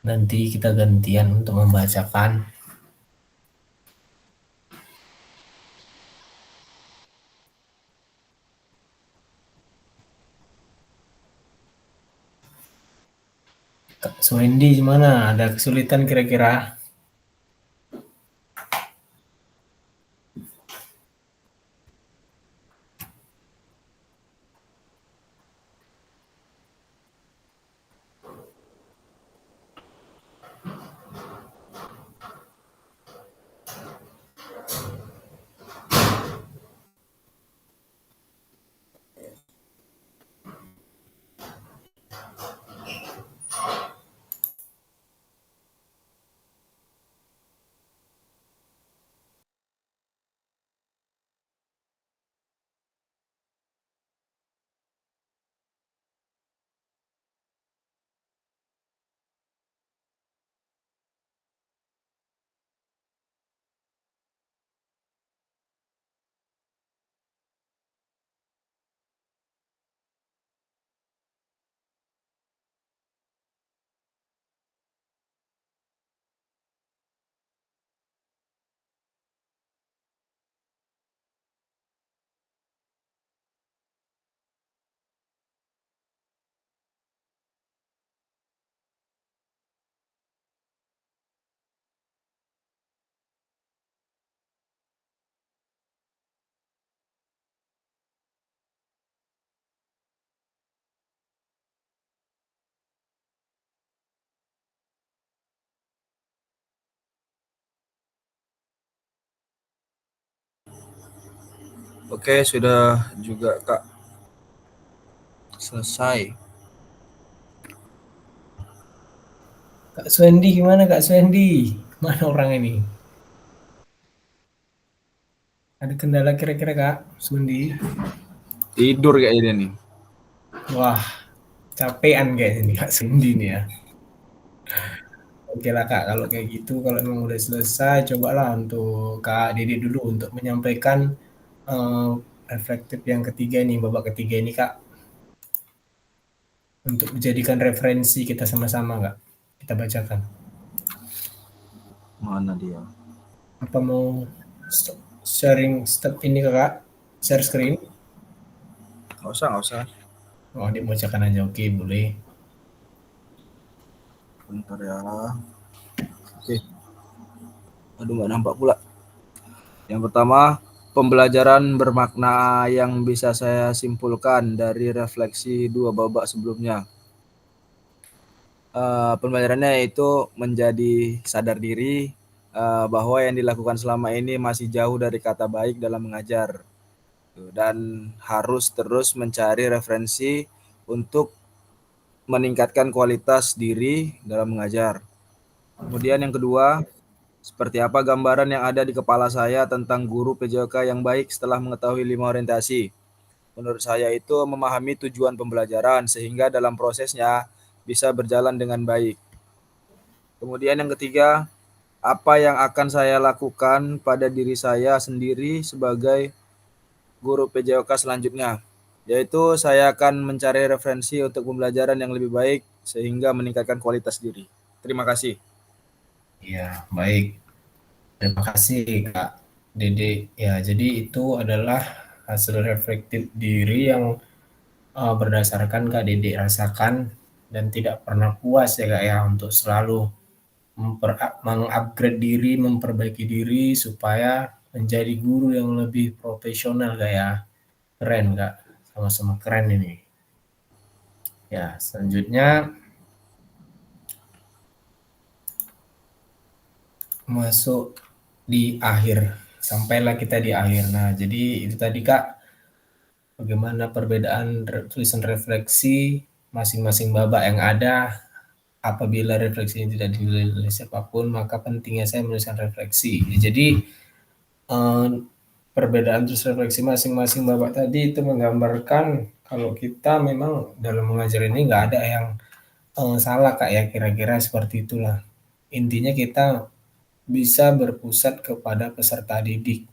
nanti kita gantian untuk membacakan. Kak Suwendi gimana? Ada kesulitan kira-kira? Oke, sudah juga Kak. Selesai. Kak Swendi gimana Kak Swendi? Mana orang ini? Ada kendala kira-kira Kak Swendi? Tidur kayaknya nih. Wah, capean kayaknya nih Kak Swendi nih ya. Oke lah Kak, kalau kayak gitu, kalau memang udah selesai, cobalah untuk Kak Dede dulu untuk menyampaikan eh, reflektif yang ketiga nih, babak ketiga ini Kak, untuk dijadikan referensi kita sama-sama Kak, kita bacakan. Mana dia? Apa mau sharing step ini Kak, share screen? Nggak usah. Oh, dibacakan aja, oke boleh. Bentar ya. Oke. Aduh, nggak nampak pula. Yang pertama, pembelajaran bermakna yang bisa saya simpulkan dari refleksi 2 babak sebelumnya. Pembelajarannya itu menjadi sadar diri bahwa yang dilakukan selama ini masih jauh dari kata baik dalam mengajar. Dan harus terus mencari referensi untuk meningkatkan kualitas diri dalam mengajar. Kemudian yang kedua, seperti apa gambaran yang ada di kepala saya tentang guru PJOK yang baik setelah mengetahui 5 orientasi. Menurut saya itu memahami tujuan pembelajaran sehingga dalam prosesnya bisa berjalan dengan baik. Kemudian yang ketiga, apa yang akan saya lakukan pada diri saya sendiri sebagai guru PJOK selanjutnya, yaitu saya akan mencari referensi untuk pembelajaran yang lebih baik sehingga meningkatkan kualitas diri. Terima kasih. Iya, baik. Terima kasih Kak Dede. Ya, jadi itu adalah hasil reflektif diri yang berdasarkan Kak Dede rasakan dan tidak pernah puas ya Kak ya untuk selalu mengupgrade diri, memperbaiki diri supaya menjadi guru yang lebih profesional Kak ya. Keren Kak, sama-sama keren ini. Ya, selanjutnya masuk di akhir. Sampailah kita di akhir. Nah, jadi itu tadi Kak, bagaimana perbedaan tulisan refleksi masing-masing babak yang ada. Apabila refleksi ini tidak dinilai oleh siapapun, maka pentingnya saya menuliskan refleksi. Jadi perbedaan terus refleksi masing-masing babak tadi itu menggambarkan kalau kita memang dalam mengajar ini nggak ada yang salah Kak ya, kira-kira seperti itulah. Intinya kita bisa berpusat kepada peserta didik.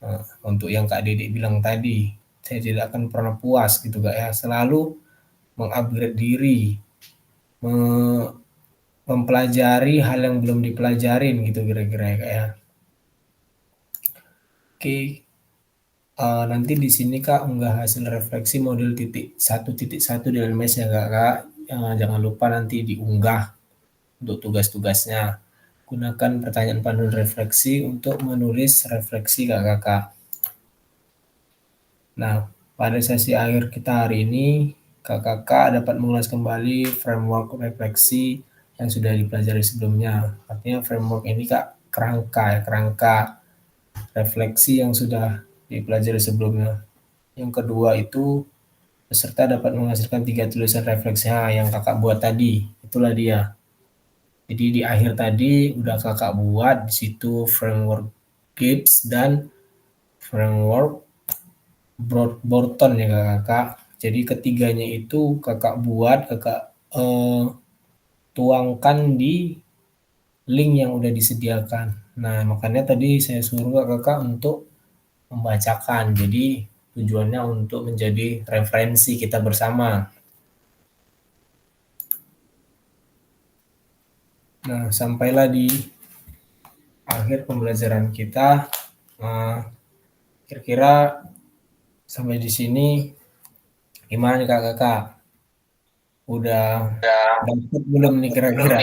Nah, untuk yang Kak Didik bilang tadi, saya tidak akan pernah puas gitu Kak ya, selalu mengupgrade diri, mempelajari hal yang belum dipelajarin gitu kira-kira ya Kak ya. Oke, nanti di sini Kak unggah hasil refleksi model titik 1.1 di LMS ya Kak. Jangan lupa nanti diunggah untuk tugas-tugasnya. Gunakan pertanyaan panduan refleksi untuk menulis refleksi Kakak. Nah, pada sesi akhir kita hari ini, Kakak dapat mengulas kembali framework refleksi yang sudah dipelajari sebelumnya. Artinya framework ini Kak, kerangka refleksi yang sudah dipelajari sebelumnya. Yang kedua itu, peserta dapat menghasilkan 3 tulisan refleksi yang Kakak buat tadi. Itulah dia. Jadi di akhir tadi udah Kakak buat di situ framework Gibbs dan framework Borton ya Kakak. Jadi ketiganya itu Kakak buat, Kakak tuangkan di link yang udah disediakan. Nah, makanya tadi saya suruh Kakak untuk membacakan. Jadi tujuannya untuk menjadi referensi kita bersama. Nah, sampailah di akhir pembelajaran kita. Kira-kira sampai di sini gimana nih Kakak? Udah dapat belum nih kira-kira?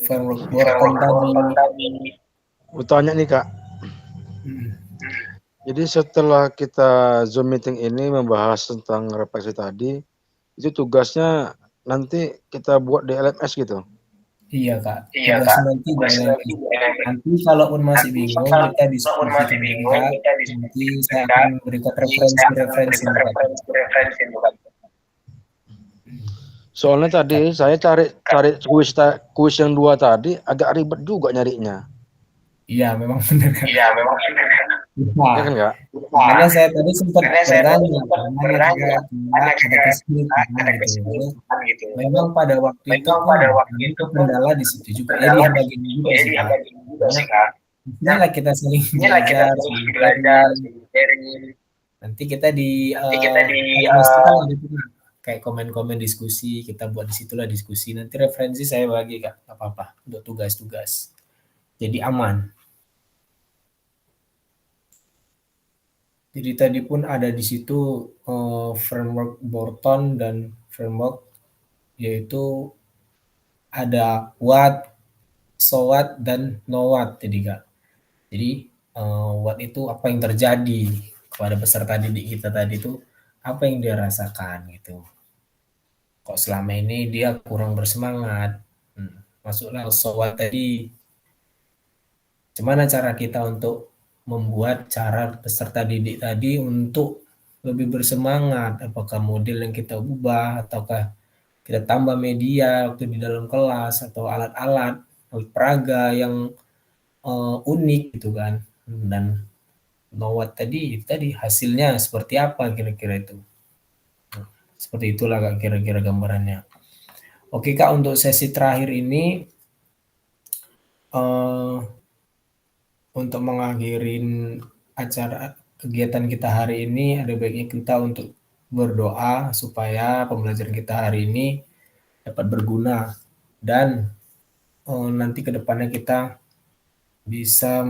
Framework Borton tadi. Utanya nih Kak. Jadi setelah kita Zoom meeting ini membahas tentang refleksi tadi, itu tugasnya nanti kita buat di LMS gitu. Iya kak, tugas nanti boleh. Nanti kalaupun masih bingung kita diskusikan mereka. Nanti saya akan memberikan referensi untuk Kak. Soalnya tadi saya cari kuis yang 2 tadi agak ribet juga nyarinya. Iya memang benar kan. Ya kan Kak? Karena saya tadi sempat bertanya karena ada kesulitan gitu. Memang pada waktu itu kami kendala di situ juga. Jadi bagian juga sih Kak. Inilah kita sering belajar, nanti kita di kayak komen-komen diskusi, kita buat disitulah diskusi. Nanti referensi saya bagi Kak, nggak apa-apa untuk tugas-tugas. Jadi aman. Jadi tadi pun ada di situ framework Borton dan framework yaitu ada what, so what, dan no what tadi Kak. Jadi what itu apa yang terjadi kepada peserta didik kita tadi itu, apa yang dia rasakan gitu. Kok selama ini dia kurang bersemangat. Masuklah so what tadi. Gimana cara kita untuk membuat cara peserta didik tadi untuk lebih bersemangat, apakah model yang kita ubah ataukah kita tambah media waktu di dalam kelas atau alat-alat peraga yang unik gitu kan. Dan what tadi hasilnya seperti apa kira-kira itu. Seperti itulah Kak kira-kira gambarannya. Oke Kak, untuk sesi terakhir ini untuk mengakhiri acara kegiatan kita hari ini, ada baiknya kita untuk berdoa supaya pembelajaran kita hari ini dapat berguna dan nanti ke depannya kita bisa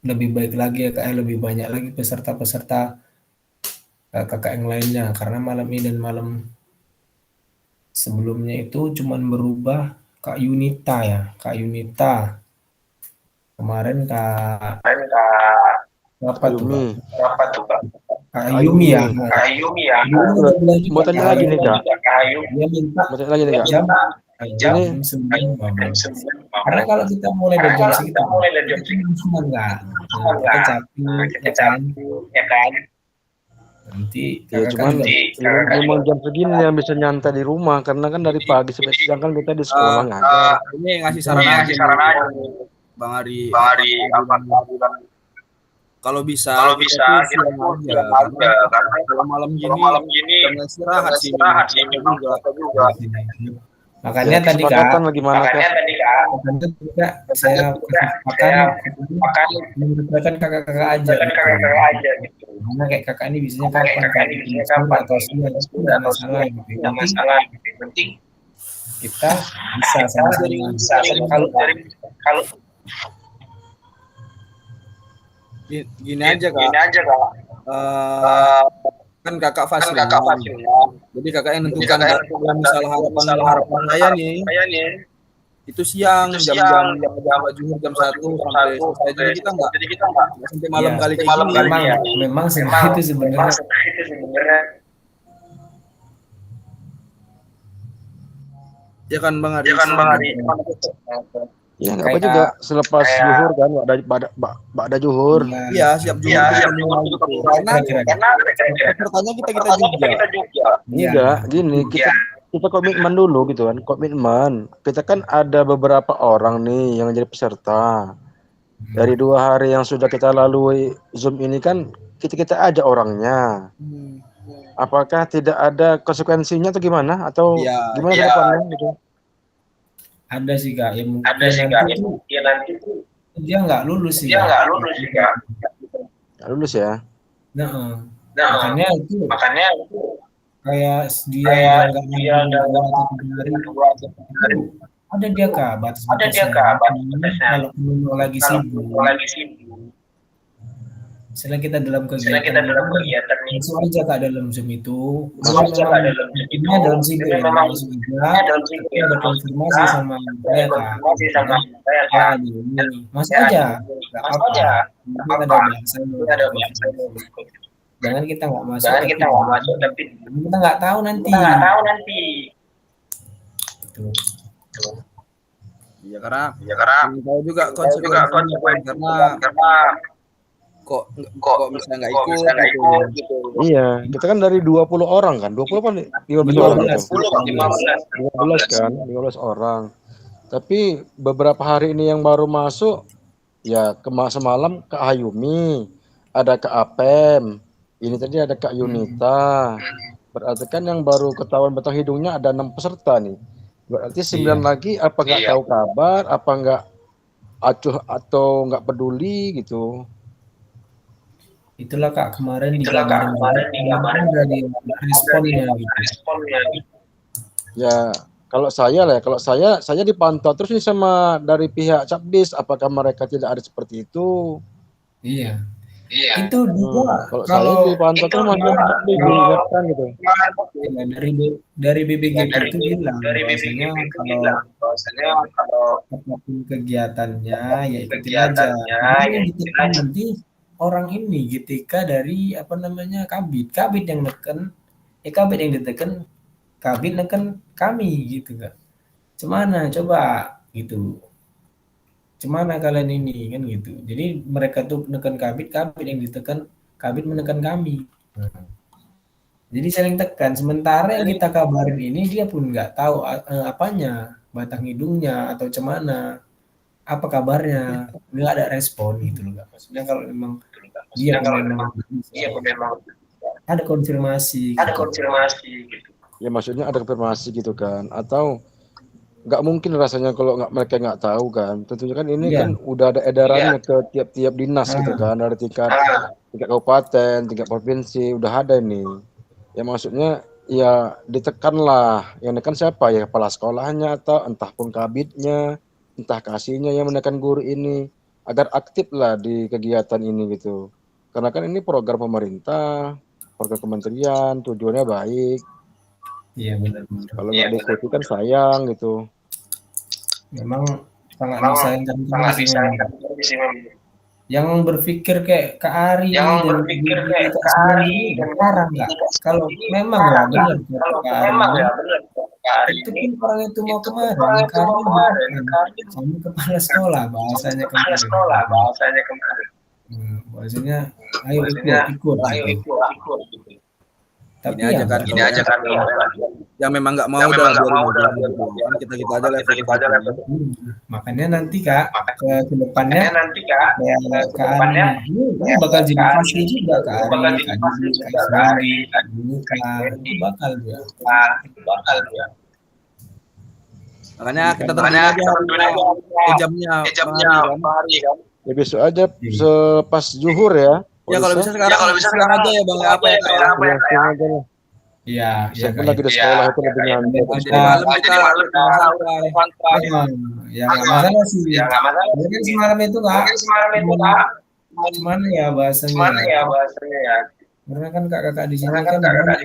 lebih baik lagi ya Kak, lebih banyak lagi peserta-peserta kakak yang lainnya, karena malam ini dan malam sebelumnya itu cuman berubah Kak Yunita ya, Kak Yunita. Kemarin Kak apa tuh Kak? Kak Ayumi ya. Mau tanya lagi nih Kak. Dia minta Mau tanya lagi nih Kak. jam 9 malam. Karena kalau kita mulai dari jam segitu, kita cuma enggak. Kita capek ya kan. Nanti Ya cuman memang jam segini yang bisa nyantai di rumah, karena kan dari pagi sampai siang kan kita di sekolah ngajar. Ini ngasih saran aja Bang Ari. Kalau bisa kita siang aja, karena kalau malam gini jangan istirahat sih juga. Makanya tadi Kak, saya makan mengumpulkan kakak-kakak aja gitu. Karena kayak kakak ini biasanya kapan atau siang itu nggak masalah gitu. Penting kita bisa sama-sama. Kalau Gini aja Kak. Kan kakak Fasli. Jadi kakak yang nentukan misalnya harapan saya nih. Itu siang jam juhur jam 1 sampai selesai. Jadi kita enggak sampai malam kali kayak gini. Memang itu sebenarnya ya kan Bang Ari. Ya nggak apa juga selepas zuhur kan, ada zuhur. Iya siap zuhur. Karena pertanyaan kita juga. Enggak, gini kita komitmen dulu gitu kan, komitmen. Kita kan ada beberapa orang nih yang jadi peserta. Dari 2 hari yang sudah kita lalui Zoom ini kan kita aja orangnya. Apakah tidak ada konsekuensinya atau gimana? Atau gimana ke depannya gitu? Ada sih Kak, ya mungkin nanti tuh dia nggak lulus sih Kak. Nggak lulus ya? Nah, makanya itu kayak dia nggak ada dia Kak batas-batasnya. Kalau menunggu lagi sibuk. Setelah kita dalam kegiatan masuk aja Kak dalam Zoom itu. Memang dalam sibuk ya, tapi ada konfirmasi sama saya Kak. Masuk aja, nggak apa-apa. Ada bahasa. Jangan kita nggak masuk, tapi kita nggak tahu nanti. gitu. Iya, karena karena tahu juga konsekuensinya karena kok bisa nggak ikut gitu. Iya, kita kan dari 20 orang kan, 20 apa 15 orang gitu. 15 kan, 15 orang. Tapi beberapa hari ini yang baru masuk, ya semalam Kak Hayumi, ada Kak Apem, ini tadi ada Kak Yunita. Berarti kan yang baru ketahuan batang hidungnya ada 6 peserta nih. Berarti 9 lagi apa nggak tahu kabar, apa nggak acuh atau nggak peduli gitu. Itulah Kak kemarin dikabarin dari responnya gitu. Ya, kalau saya dipantau terus nih sama dari pihak Capdis, apakah mereka tidak ada seperti itu? Iya. Itu juga Kalau saya dipantau terus masih diingatkan gitu. Ya, dari BBGP itu bilang bahwasanya kalau apapun kegiatannya ya ikutin aja. Yang ditekan nanti orang ini ketika dari kabit yang neken, kabit yang ditekan, kabit neken kami gitu kan. Cemana coba gitu. Cemana kalian ini kan gitu. Jadi mereka tuh menekan kabit yang ditekan, kabit menekan kami. Jadi saling tekan. Sementara yang kita kabarin ini dia pun nggak tahu apanya, batang hidungnya atau cemana, apa kabarnya, nggak ada respon gitu loh. Maksudnya kalau memang dia memang ada konfirmasi. Gitu. Ya maksudnya ada konfirmasi gitu kan, atau nggak mungkin rasanya kalau mereka nggak tahu kan. Tentunya kan ini kan udah ada edarannya ke tiap-tiap dinas gitu kan, dari tingkat kabupaten, tingkat provinsi, udah ada ini. Ya maksudnya ya ditekanlah, yang menekan siapa ya, kepala sekolahnya atau entah pun kabitnya, entah kasihnya yang menekan guru ini agar aktif lah di kegiatan ini gitu. Karena kan ini program pemerintah, program kementerian, tujuannya baik. Iya benar. Kalau nggak diikuti kan sayang gitu. Memang sangat disayangkan yang berpikir kayak Kak Ari dan sekarang nggak. Kalau memang ya benar Kak Ari itu pun orang itu mau kemarin sama kepala sekolah bahasanya kemarin. Bahasanya ayo ikut. Tapi ini aja kan yang memang nggak mau kita aja level. Makanya nanti Kak ke depannya ini bakal jadi fase juga Kak Ari, Kak Sandi, bakal dia. Makanya kita tentuin aja jamnya hari kan. Ya besok aja pas zuhur ya. Ya kalau bisa sekarang aja ya Bang, apa ya Kak? Iya, Saya lagi di sekolah itu lebih nyantai. Ya nggak masalah sih. Mungkin semalam itu Kak. Gimana ya bahasanya ya? Karena kan kakak di sini kan ada kegiatan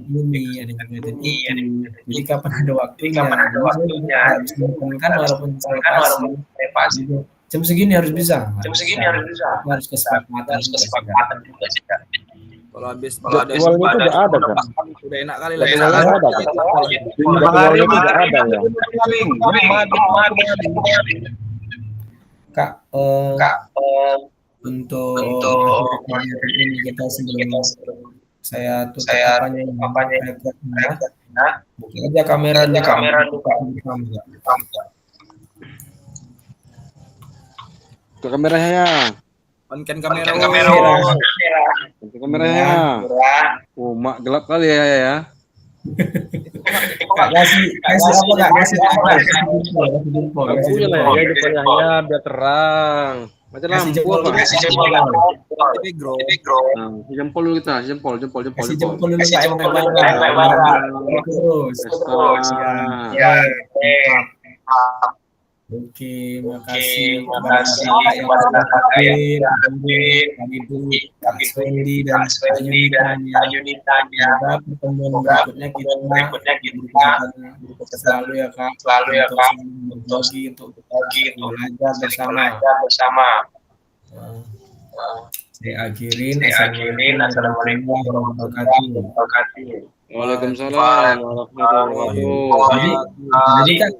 ini, ada kegiatan itu. Jadi kapan ada waktunya? Harus kan walaupun saya pasti. Jam segini harus bisa. Harus kesepakatan juga sih Kak. Kalau habis jadwalnya itu udah ada kan? Udah enak kali lah. Jadwalnya ada kan? Jadwalnya itu udah ada ya. Kak, untuk ini kita sebelum saya tutup apanya buka aja kamera Ke kameranya. On-cam kamera. Kameranya. Mak gelap kali ya. Kasih apa? Kasih jempol. Ya biar terang. Macam lampu apa? Kasih jempol. Jempol dulu kita, jempol. Kasih jempol dulu Terus. Oke, makasih yang hadir, kami dulu Kak Swendi dan Kak Yunitanya. Pertemuan berikutnya kita selalu ya Kak, berbagi untuk belajar bersama. Saya akhirin. Assalamualaikum warahmatullahi wabarakatuh. Waalaikumsalam warahmatullahi wabarakatuh. Jadi kan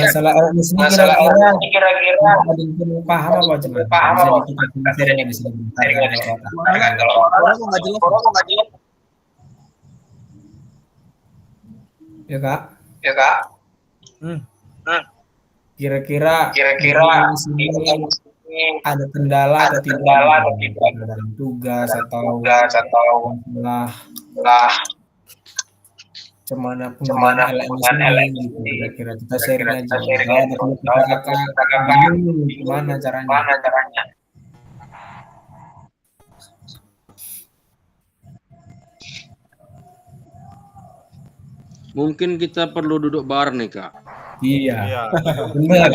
masalah LMS ini kira-kira ada yang perlu paham apa cuman? Bisa kita sharing di sini bentar kalau Orang kok nggak jelas? ya kak. Hmm. Kira-kira di sini ada kendala atau tidak dalam tugas atau masalah cemana penggunaan LMS ini gitu. Kira-kira kita sharing aja. Kalau ada kakak bingung gimana caranya. Mungkin kita perlu duduk bareng nih Kak. Iya. Benar.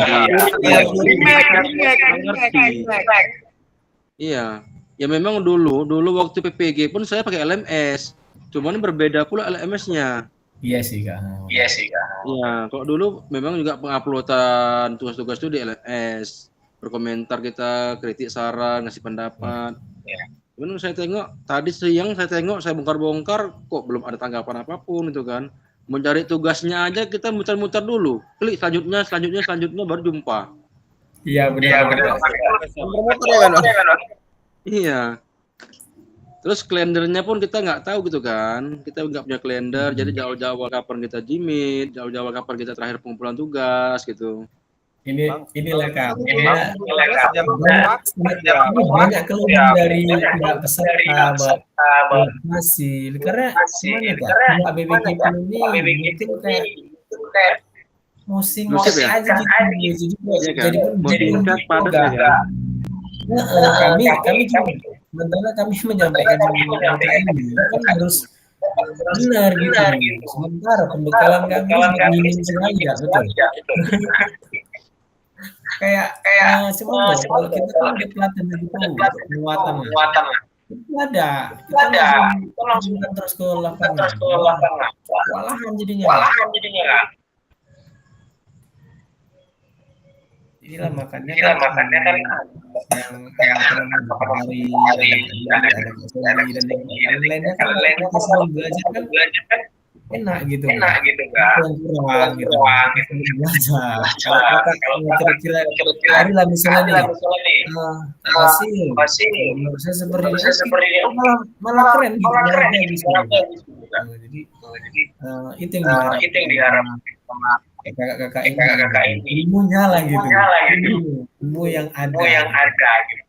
Iya. Ya memang dulu waktu PPG pun saya pakai LMS. Cuman berbeda pula LMS-nya. Iya sih kak. Iya, kalau dulu memang juga penguploadan tugas-tugas itu di LMS. Berkomentar kita, kritik saran, ngasih pendapat. Cuman saya tengok tadi siang saya bongkar-bongkar kok belum ada tanggapan apapun itu kan. Mencari tugasnya aja kita muter-muter dulu. Klik selanjutnya baru jumpa. Iya benar. Iya. Terus kalendernya pun kita nggak tahu gitu kan. Kita nggak punya kalender, jadi jauh-jauh kapan kita jimit, jauh-jauh kapan kita terakhir pengumpulan tugas gitu. Inilah kak. Banyak keluhan dari pihak peserta masih karena gimana kak? BBG ini mungkin kayak musing aja gitu. Jadi pun kami juga sementara kami menyampaikan ini kan harus benar gitu. Sementara pembekalan kami minim sekali ya betul. Kayak semua kalau kita kan di pelatihan itu penguatan itu ada kita langsung terus ke lapangan walahan jadinya inilah makanya kan yang dari dan lainnya kan kita selalu belajar kan enak gitu kan kurang gitu belajar kalau kira-kira hari lah misalnya nih hasil menurut saya seperti ini malah keren gitu jadi itu yang diharapkan kakak ini ilmunya lah gitu ilmu yang ada gitu.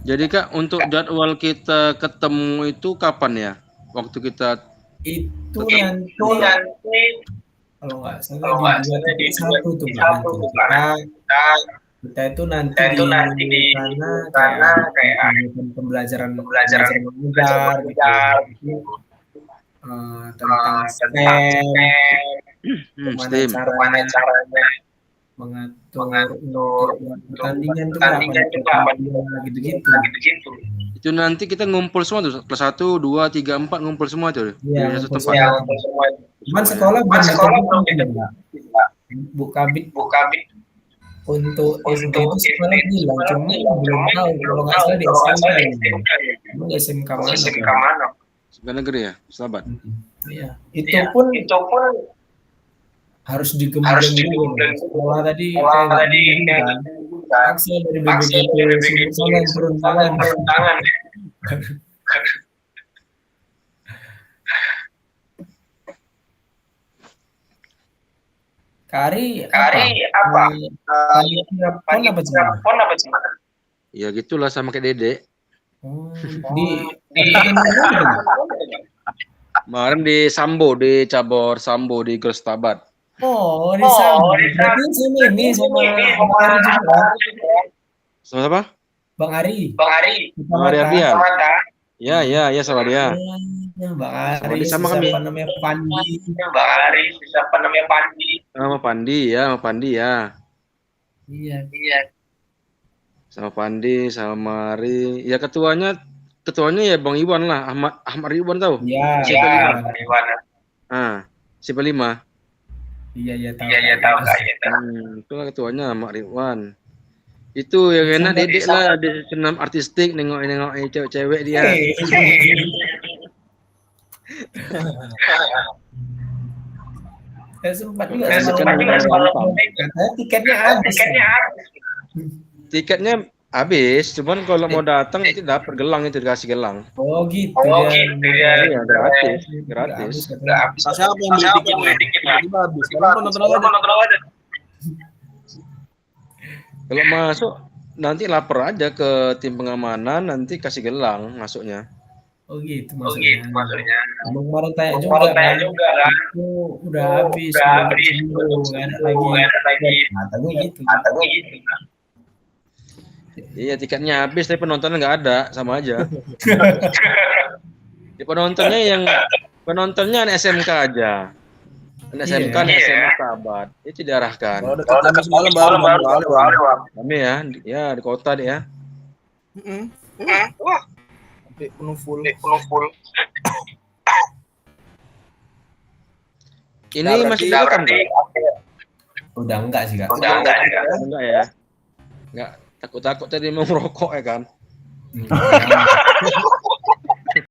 Jadi kak untuk jadwal kita ketemu itu kapan ya waktu kita itu nanti kalau nggak salah di 21 tuh kita itu nanti di sana kayak pembelajaran mengajar gitu. Tentang STEM gimana caranya mengatur pertandingan juga gitu-gitu. Itu nanti kita ngumpul semua tuh kelas 1, 2, 3, 4 ngumpul semua tuh di satu tempat. Cuman sekolah belum Bu Kabit untuk SD itu sekolah bilang cuma belum tahu kalau nggak salah di SMK mana. Sekolah negeri ya, sahabat. Iya, itu pun harus digembleng dulu. Sekolah tadi kan akses dari BBGP yang turun tangan. Kari apa? Pon apa sih? Ya gitulah sama kayak Dede. Kemarin di Sambo, di cabur Sambo di Grestabat. Di Sambo. Berarti sama Sama apa? Bang Ari. Bang Ari Ardian. Ya sama dia. Bang Ari sama kami. Siapa namanya Pandi. Sama Pandi ya. Iya. Sama Pandi, sama Mari. Ya ketuanya ya Bang Iwan lah, Ahmad Iwan tahu? Iya. Siapa 5? Iya tahu. Itulah ketuanya Ahmad Iwan. Itu yang enak Dedek lah di senam artistik nengok cewek-cewek dia. Sempat juga Katanya tiketnya habis. Tiketnya habis, cuman kalau mau datang itu dapat gelang, itu dikasih gelang. Oh gitu ya. Iya, gratis. Siapa yang beli tiketnya? Tiba-tiba habis. Kalau nonton aja. Kalau masuk nanti lapor aja ke tim pengamanan, nanti kasih gelang masuknya. Oh gitu maksudnya. Abang kemarin tanya juga kan. Itu udah habis. Nggak ada lagi. Katanya gitu. Iya, tiketnya habis tapi penontonnya nggak ada, sama aja. Di penontonnya anak SMK aja. Anak SMK, anak SMA Sahabat. Itu diarahkan. Kalau dekat kami semalam baru. Kami ya di kota deh ya. Sampai penuh full. Ini masih direkam kan? Udah enggak sih, Kak. Enggak ya. Enggak, takut tadi mau merokok ya kan.